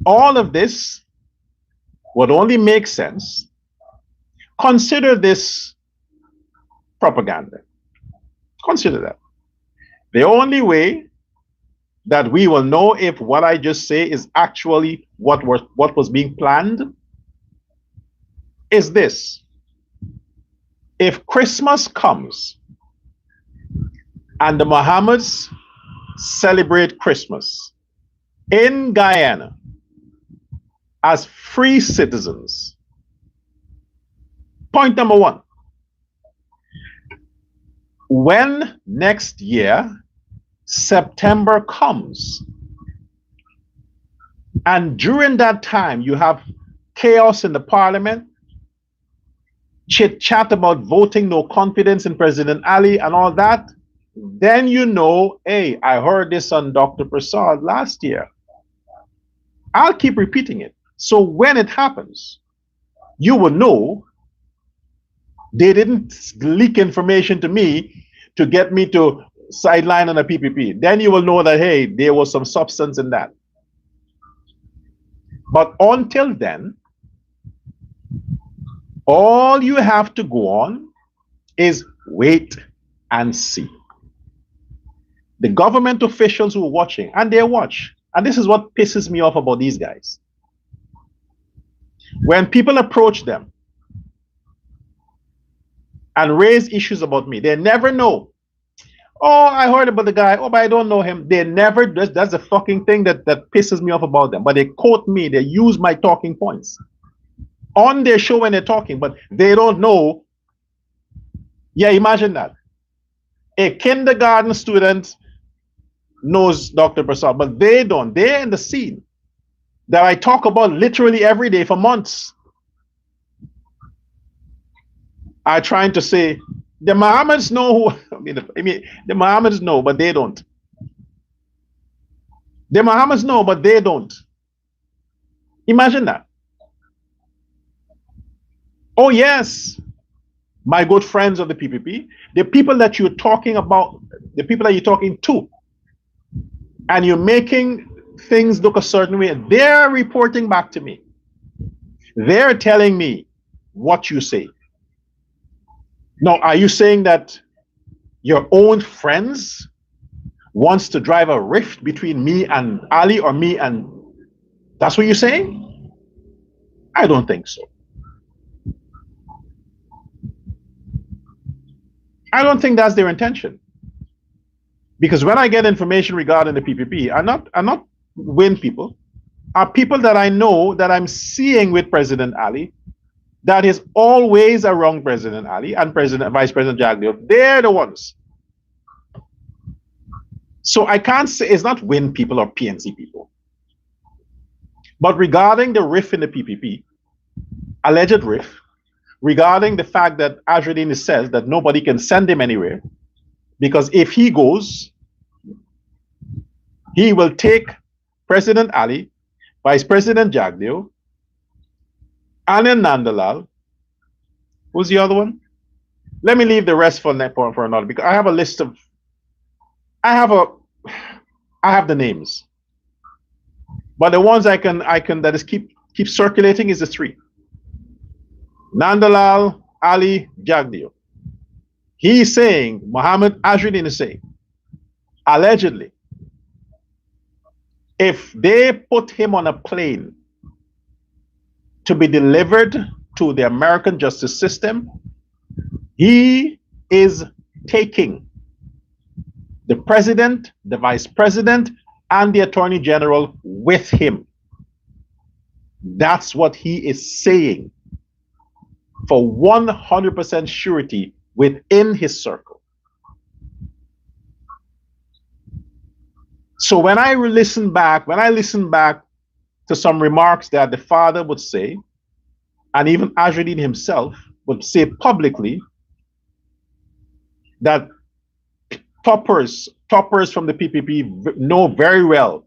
All of this would only make sense. Consider this propaganda. Consider that. The only way that we will know if what I just say is actually what was being planned is this. If Christmas comes and the Mohammeds celebrate Christmas in Guyana as free citizens, point number one, when next year September comes, and during that time you have chaos in the parliament, chit chat about voting no confidence in President Ali and all that, then you know, hey, I heard this on Dr. Prasad last year. I'll keep repeating it. So when it happens, you will know they didn't leak information to me to get me to sideline on a PPP. Then you will know that, hey, there was some substance in that. But until then, all you have to go on is wait and see. The government officials who are watching, and they watch, and this is what pisses me off about these guys. When people approach them and raise issues about me, they never know. Oh, I heard about the guy. Oh, but I don't know him. They never, that's the fucking thing that pisses me off about them. But they quote me, they use my talking points on their show when they're talking, but they don't know. Yeah, imagine that. A kindergarten student knows Dr. Prasad, but they don't. They're in the scene that I talk about literally every day for months. I'm trying to say, the Mohammeds know who, I mean, the Mohammeds know, but they don't. The Mohammeds know, but they don't. Imagine that. Oh yes, my good friends of the PPP, the people that you're talking about, the people that you're talking to, and you're making things look a certain way, they're reporting back to me. They're telling me what you say. Now, are you saying that your own friends wants to drive a rift between me and Ali, or me and, that's what you're saying? I don't think so. I don't think that's their intention. Because when I get information regarding the PPP, are not Win people, are people that I know, that I'm seeing with President Ali, that is always around President Ali and Vice President Jagdeo. They're the ones. So I can't say it's not Win people or PNC people. But regarding the rift in the PPP, alleged rift, regarding the fact that Azruddin says that nobody can send him anywhere, because if he goes, he will take President Ali, Vice President Jagdeo, Anand Nandalal. Who's the other one? Let me leave the rest for another, because I have a list of, I have the names, but the ones I can that is keep circulating is the three: Nandalal, Ali, Jagdeo. He's saying, Mohammed Azruddin is saying, allegedly, if they put him on a plane to be delivered to the American justice system, he is taking the president, the vice president, and the attorney general with him. That's what he is saying for 100% surety within his circle. So when I listen back to some remarks that the father would say, and even Azruddin himself would say publicly, that toppers from the PPP know very well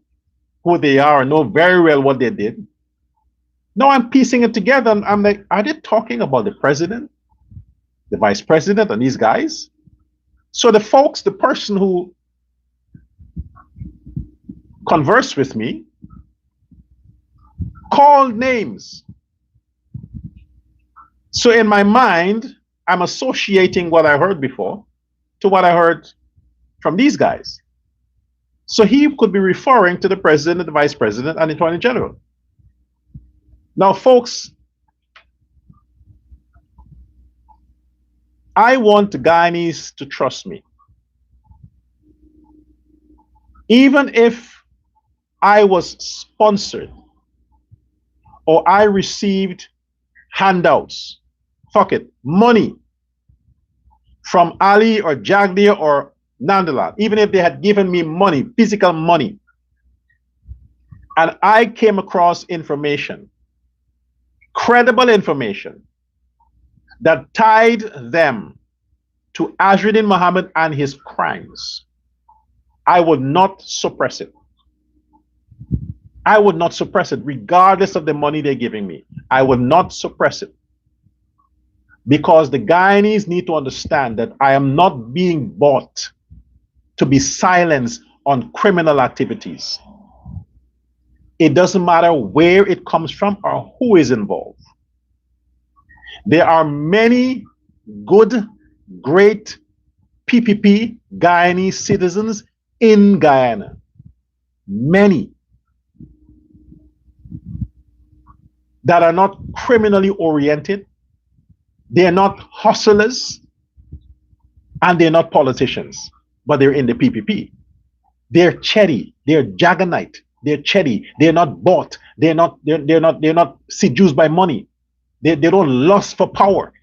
who they are and know very well what they did. Now I'm piecing it together, and I'm like, are they talking about the president, the vice president, and these guys? So the folks, the person who conversed with me, called names. So in my mind, I'm associating what I heard before to what I heard from these guys. So he could be referring to the president, the vice president, and the attorney general. Now, folks, I want the Guyanese to trust me. Even if I was sponsored or I received handouts, fuck it, money from Ali or Jagdeo or Nandalal, even if they had given me money, physical money, and I came across information, credible information, that tied them to Azruddin Mohammed and his crimes, I would not suppress it. I would not suppress it, regardless of the money they're giving me. I would not suppress it. Because the Guyanese need to understand that I am not being bought to be silenced on criminal activities. It doesn't matter where it comes from or who is involved. There are many good, great PPP Guyanese citizens in Guyana. Many that are not criminally oriented. They're not hustlers, and they're not politicians, but they're in the PPP. They're chetty, they're jaganite, they're chetty, they're not bought, they're not seduced by money. They don't lust for power.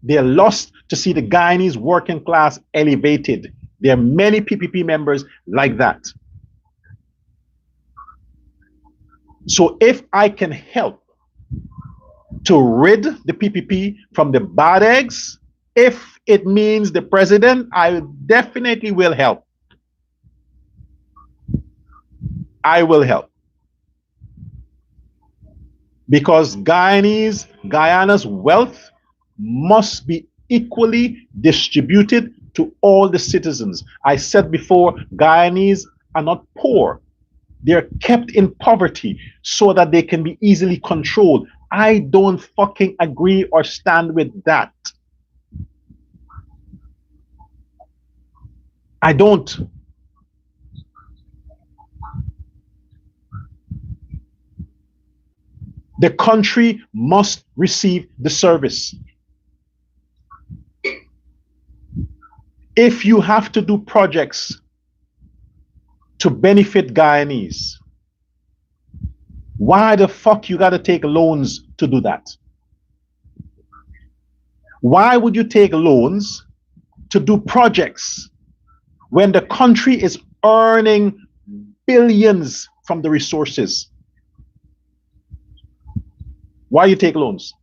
They're lust to see the Guyanese working class elevated. There are many PPP members like that. So if I can help to rid the PPP from the bad eggs, if it means the president, I definitely will help. I will help. Because Guyana's wealth must be equally distributed to all the citizens. I said before, Guyanese are not poor. They're kept in poverty so that they can be easily controlled. I don't fucking agree or stand with that. I don't. The country must receive the service. If you have to do projects to benefit Guyanese, why the fuck you gotta take loans to do that? Why would you take loans to do projects when the country is earning billions from the resources? Why you take loans?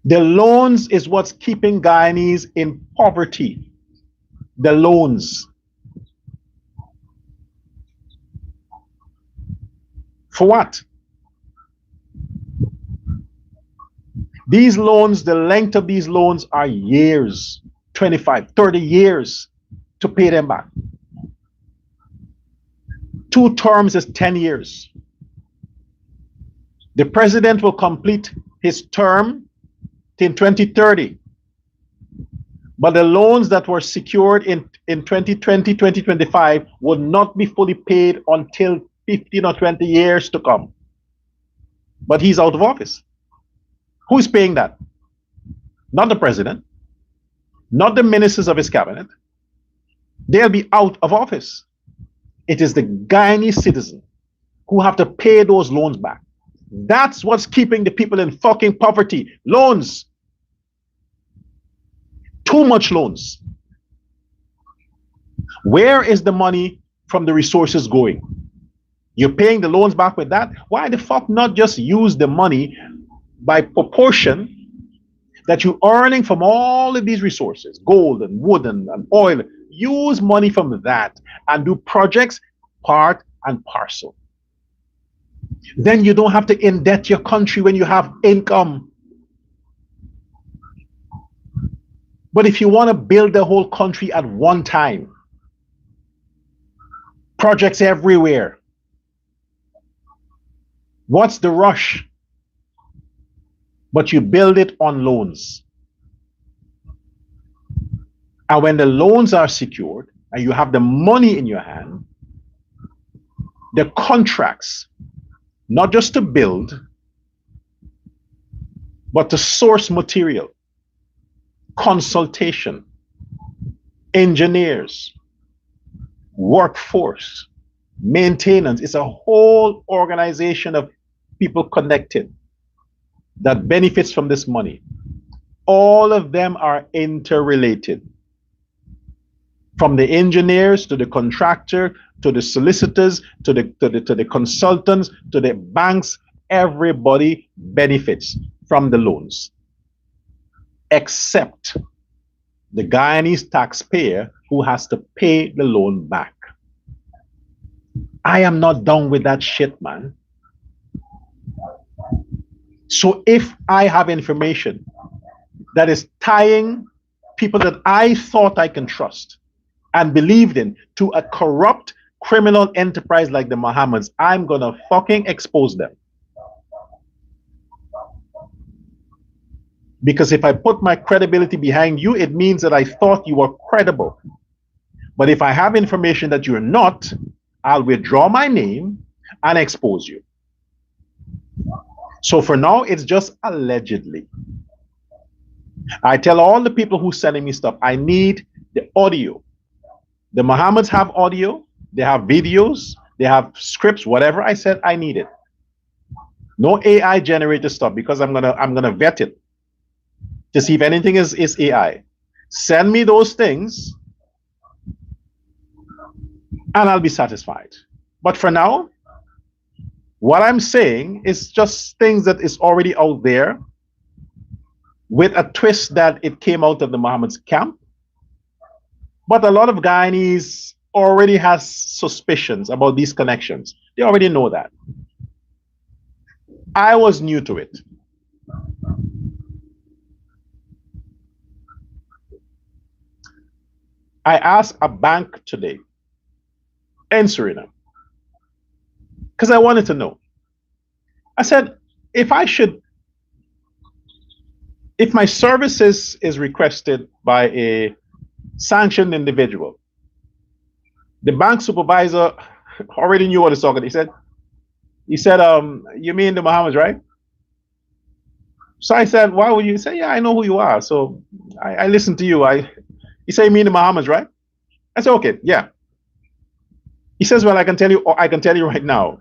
The loans is what's keeping Guyanese in poverty. The loans. For what? These loans, the length of these loans are years, 25, 30 years to pay them back. 2 terms is 10 years. The president will complete his term in 2030. But the loans that were secured in 2020, 2025 will not be fully paid until 15 or 20 years to come. But he's out of office. Who is paying that? Not the president, not the ministers of his cabinet. They'll be out of office. It is the Guyanese citizen who have to pay those loans back. That's what's keeping the people in fucking poverty. Loans. Too much loans. Where is the money from the resources going? You're paying the loans back with that? Why the fuck not just use the money by proportion that you're earning from all of these resources, gold and wood and oil? Use money from that and do projects part and parcel. Then you don't have to indebt your country when you have income. But if you want to build the whole country at one time, projects everywhere, what's the rush? But you build it on loans. And when the loans are secured and you have the money in your hand, the contracts, not just to build, but to source material, consultation, engineers, workforce, maintenance. It's a whole organization of people connected that benefits from this money. All of them are interrelated. From the engineers to the contractor, to the solicitors, to the consultants, to the banks, everybody benefits from the loans, except the Guyanese taxpayer who has to pay the loan back. I am not done with that shit, man. So if I have information that is tying people that I thought I can trust and believed in to a corrupt criminal enterprise like the Mohammeds, I'm gonna fucking expose them. Because if I put my credibility behind you, it means that I thought you were credible. But if I have information that you're not, I'll withdraw my name and expose you. So for now, it's just allegedly. I tell all the people who sending me stuff, I need the audio. The Mohammeds have audio, they have videos, they have scripts, whatever I said, I need it. No AI generated stuff, because I'm gonna vet it to see if anything is AI. Send me those things and I'll be satisfied. But for now, what I'm saying is just things that is already out there with a twist that it came out of the Mohammed's camp. But a lot of Guyanese already has suspicions about these connections. They already know that. I was new to it. I asked a bank today in Suriname, because I wanted to know. I said, if my services is requested by a sanctioned individual, the bank supervisor already knew what he's talking. He said, you mean the Mohammeds, right? So I said, why would you say, yeah, I know who you are. So I listened to you. He said, you mean the Mohammeds, right? I said, okay, yeah. He says, well, I can tell you right now,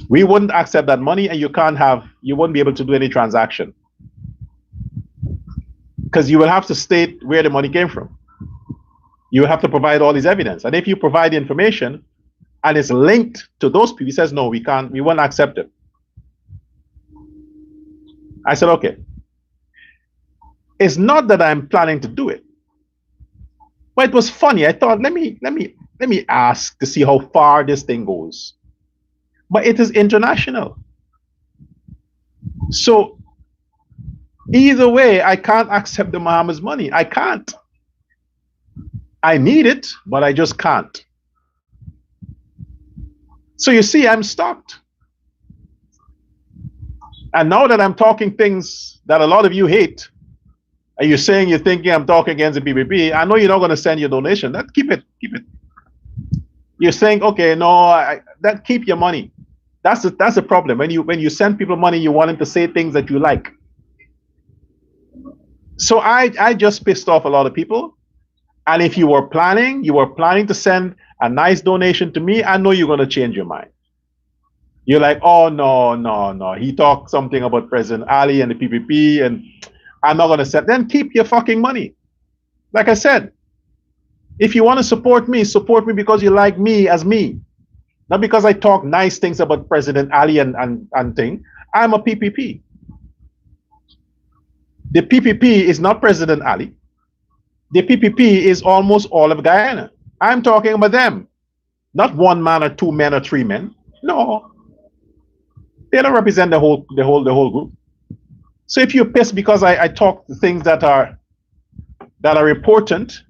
we wouldn't accept that money, and you wouldn't be able to do any transaction, because you will have to state where the money came from. You will have to provide all this evidence. And if you provide the information and it's linked to those people, he says, no, we won't accept it. I said, okay. It's not that I'm planning to do it. But it was funny. I thought, let me ask to see how far this thing goes. But it is international. So either way, I can't accept the Mohammed's money. I can't. I need it, but I just can't. So you see, I'm stuck. And now that I'm talking things that a lot of you hate, and you're saying you're thinking I'm talking against the PPP, I know you're not going to send your donation. That keep it. You're saying, okay, no, that keep your money. That's the problem. When you send people money, you want them to say things that you like. So I just pissed off a lot of people. And if you were planning to send a nice donation to me, I know you're going to change your mind. You're like, oh, no. He talked something about President Ali and the PPP, and I'm not going to send. Then keep your fucking money. Like I said, if you want to support me because you like me as me. Not because I talk nice things about President Ali and thing. I'm a PPP. The PPP is not President Ali. The PPP is almost all of Guyana. I'm talking about them. Not one man or two men or three men. No. They don't represent the whole group. So if you're pissed because I talk things that are important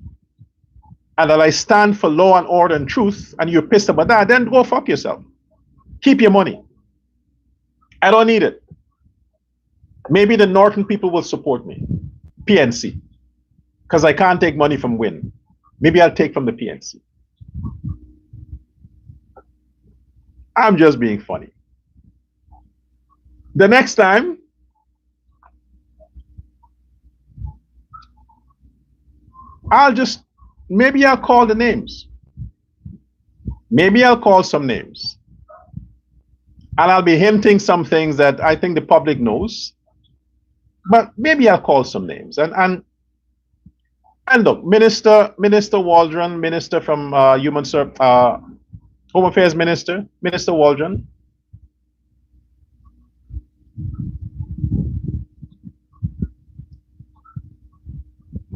and that I stand for law and order and truth, and you're pissed about that, then go fuck yourself. Keep your money. I don't need it. Maybe the northern people will support me. PNC. Because I can't take money from WIN. Maybe I'll take from the PNC. I'm just being funny. The next time, maybe I'll call the names. Maybe I'll call some names. And I'll be hinting some things that I think the public knows. But maybe I'll call some names. And look, Minister Waldron, Minister from Home Affairs Minister Waldron.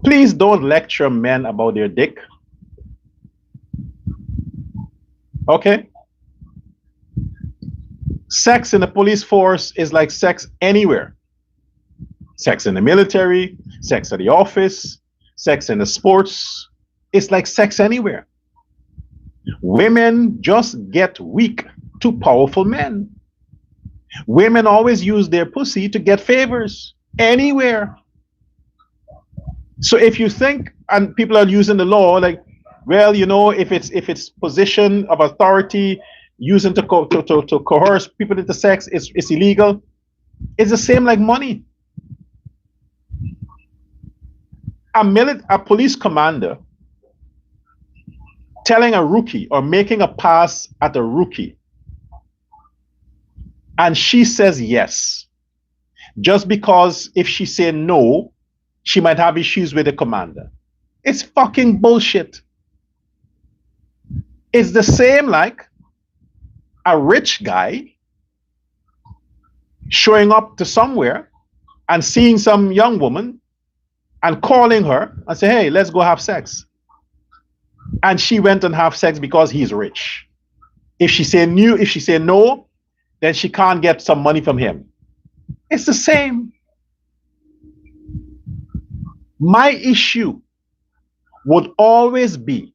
Please don't lecture men about their dick. Okay? Sex in the police force is like sex anywhere. Sex in the military, sex at the office, sex in the sports. It's like sex anywhere. Women just get weak to powerful men. Women always use their pussy to get favors anywhere. So if you think, and people are using the law like, well, you know, if it's position of authority using to coerce people into sex, it's illegal. It's the same like money. A police commander telling a rookie or making a pass at a rookie, and she says yes, just because if she say no, she might have issues with the commander. It's fucking bullshit. It's the same like a rich guy showing up to somewhere and seeing some young woman and calling her and say, hey, let's go have sex. And she went and have sex because he's rich. If she say no, then she can't get some money from him. It's the same. My issue would always be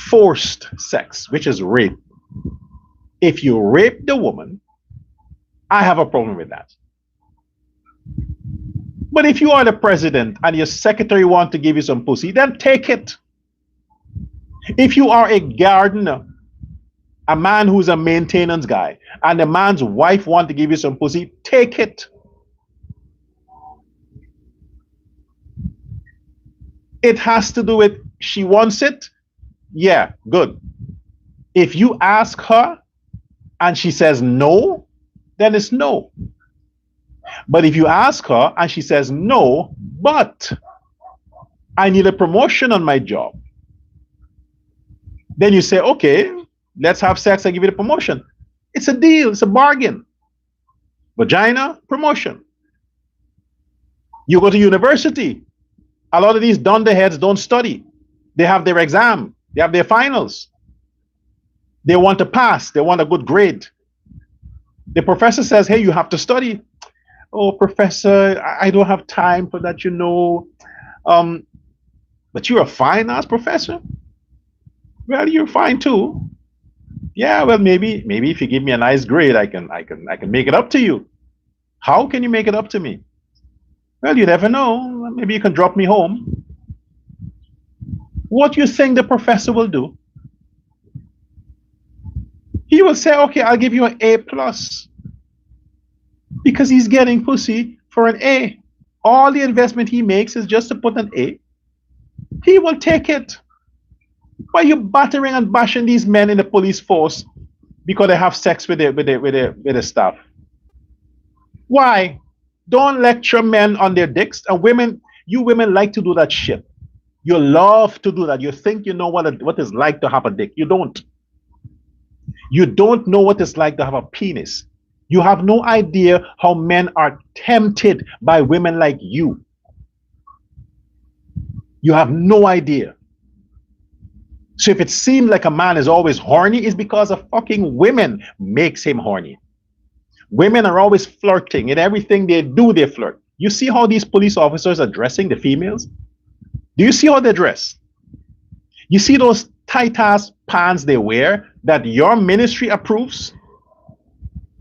forced sex, which is rape. If you rape the woman, I have a problem with that. But if you are the president and your secretary wants to give you some pussy, then take it. If you are a gardener, a man who's a maintenance guy, and the man's wife wants to give you some pussy, take it. It has to do with she wants it. Yeah, good. If you ask her and she says no, then it's no. But if you ask her and she says no, but I need a promotion on my job, then you say, okay, let's have sex, I give you the promotion. It's a deal, it's a bargain. Vagina, promotion. You go to university. A lot of these dunderheads don't study. They have their exam. They have their finals. They want to pass. They want a good grade. The professor says, hey, you have to study. Oh, professor, I don't have time for that, you know. But you're a fine ass professor. Well, you're fine too. Yeah, well, maybe if you give me a nice grade, I can make it up to you. How can you make it up to me? Well, you never know. Maybe you can drop me home. What do you think the professor will do? He will say, okay, I'll give you an A plus. Because he's getting pussy for an A. All the investment he makes is just to put an A. He will take it. Why are you battering and bashing these men in the police force because they have sex with the staff? Why? Don't lecture men on their dicks. And women, you women like to do that shit. You love to do that. You think you know what it's like to have a dick. You don't. You don't know what it's like to have a penis. You have no idea how men are tempted by women like you. You have no idea. So if it seems like a man is always horny, it's because of fucking women makes him horny. Women are always flirting. In everything they do, they flirt. You see how these police officers are dressing the females? Do you see how they dress? You see those tight-ass pants they wear that your ministry approves?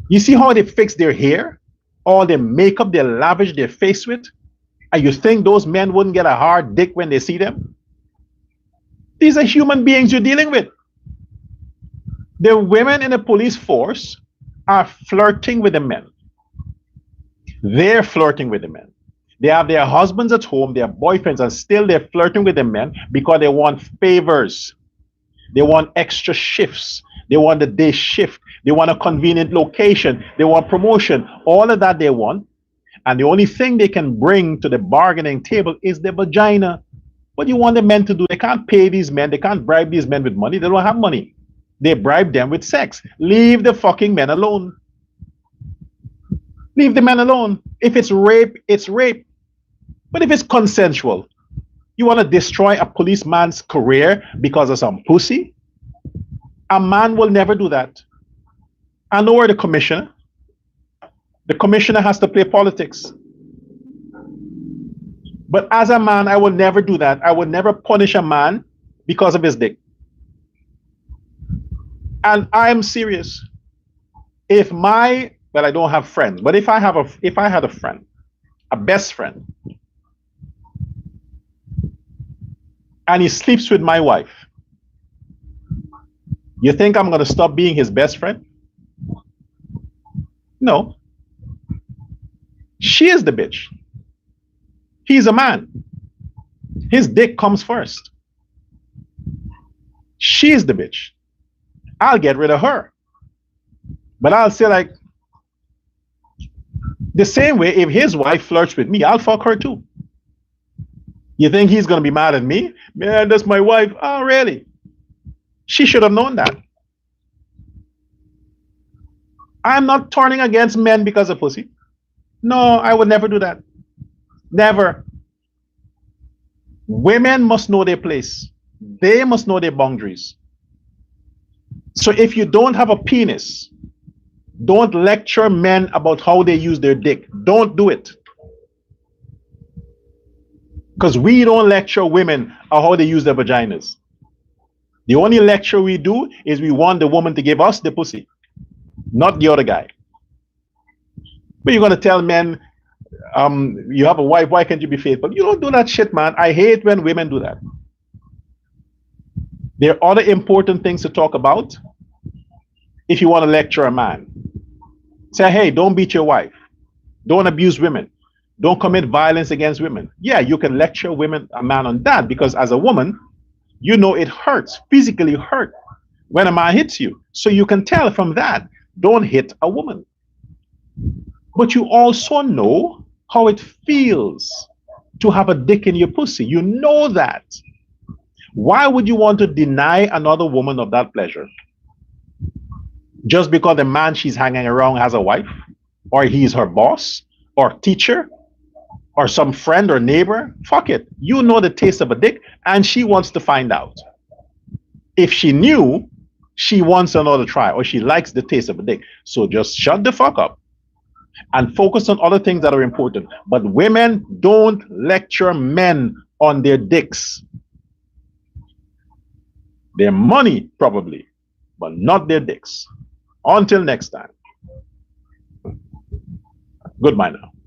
You see how they fix their hair? All the makeup they lavish their face with? And you think those men wouldn't get a hard dick when they see them? These are human beings you're dealing with. The women in the police force are flirting with the men. They're flirting with the men. They have their husbands at home, their boyfriends, and still they're flirting with the men because they want favors. They want extra shifts. They want the day shift. They want a convenient location. They want promotion. All of that they want. And the only thing they can bring to the bargaining table is the vagina. What do you want the men to do? They can't pay these men. They can't bribe these men with money. They don't have money. They bribe them with sex. Leave the fucking men alone. Leave the men alone. If it's rape, it's rape. But if it's consensual, you want to destroy a policeman's career because of some pussy? A man will never do that. I know where the commissioner has to play politics. But as a man, I will never do that. I will never punish a man because of his dick. And I am serious. I don't have friends, but if I had a friend, a best friend, and he sleeps with my wife, you think I'm going to stop being his best friend? No. She is the bitch. He's a man. His dick comes first. She's the bitch. I'll get rid of her. But I'll say, like, the same way, if his wife flirts with me, I'll fuck her too. You think he's going to be mad at me? Man, that's my wife. Oh, really? She should have known that. I'm not turning against men because of pussy. No, I would never do that. Never. Women must know their place. They must know their boundaries. So if you don't have a penis, don't lecture men about how they use their dick. Don't do it. Because we don't lecture women on how they use their vaginas. The only lecture we do is we want the woman to give us the pussy, not the other guy. But you're going to tell men, you have a wife, why can't you be faithful? You don't do that shit, man. I hate when women do that. There are other important things to talk about if you want to lecture a man. Say, hey, don't beat your wife. Don't abuse women. Don't commit violence against women. Yeah, you can lecture a man on that, because as a woman, you know it hurts, physically hurt when a man hits you. So you can tell from that, don't hit a woman. But you also know how it feels to have a dick in your pussy. You know that. Why would you want to deny another woman of that pleasure? Just because the man she's hanging around has a wife, or he's her boss, or teacher, or some friend or neighbor, fuck it. You know the taste of a dick, and she wants to find out. If she knew, she wants another try, or she likes the taste of a dick. So just shut the fuck up and focus on other things that are important. But women, don't lecture men on their dicks. Their money, probably, but not their dicks. Until next time. Goodbye now.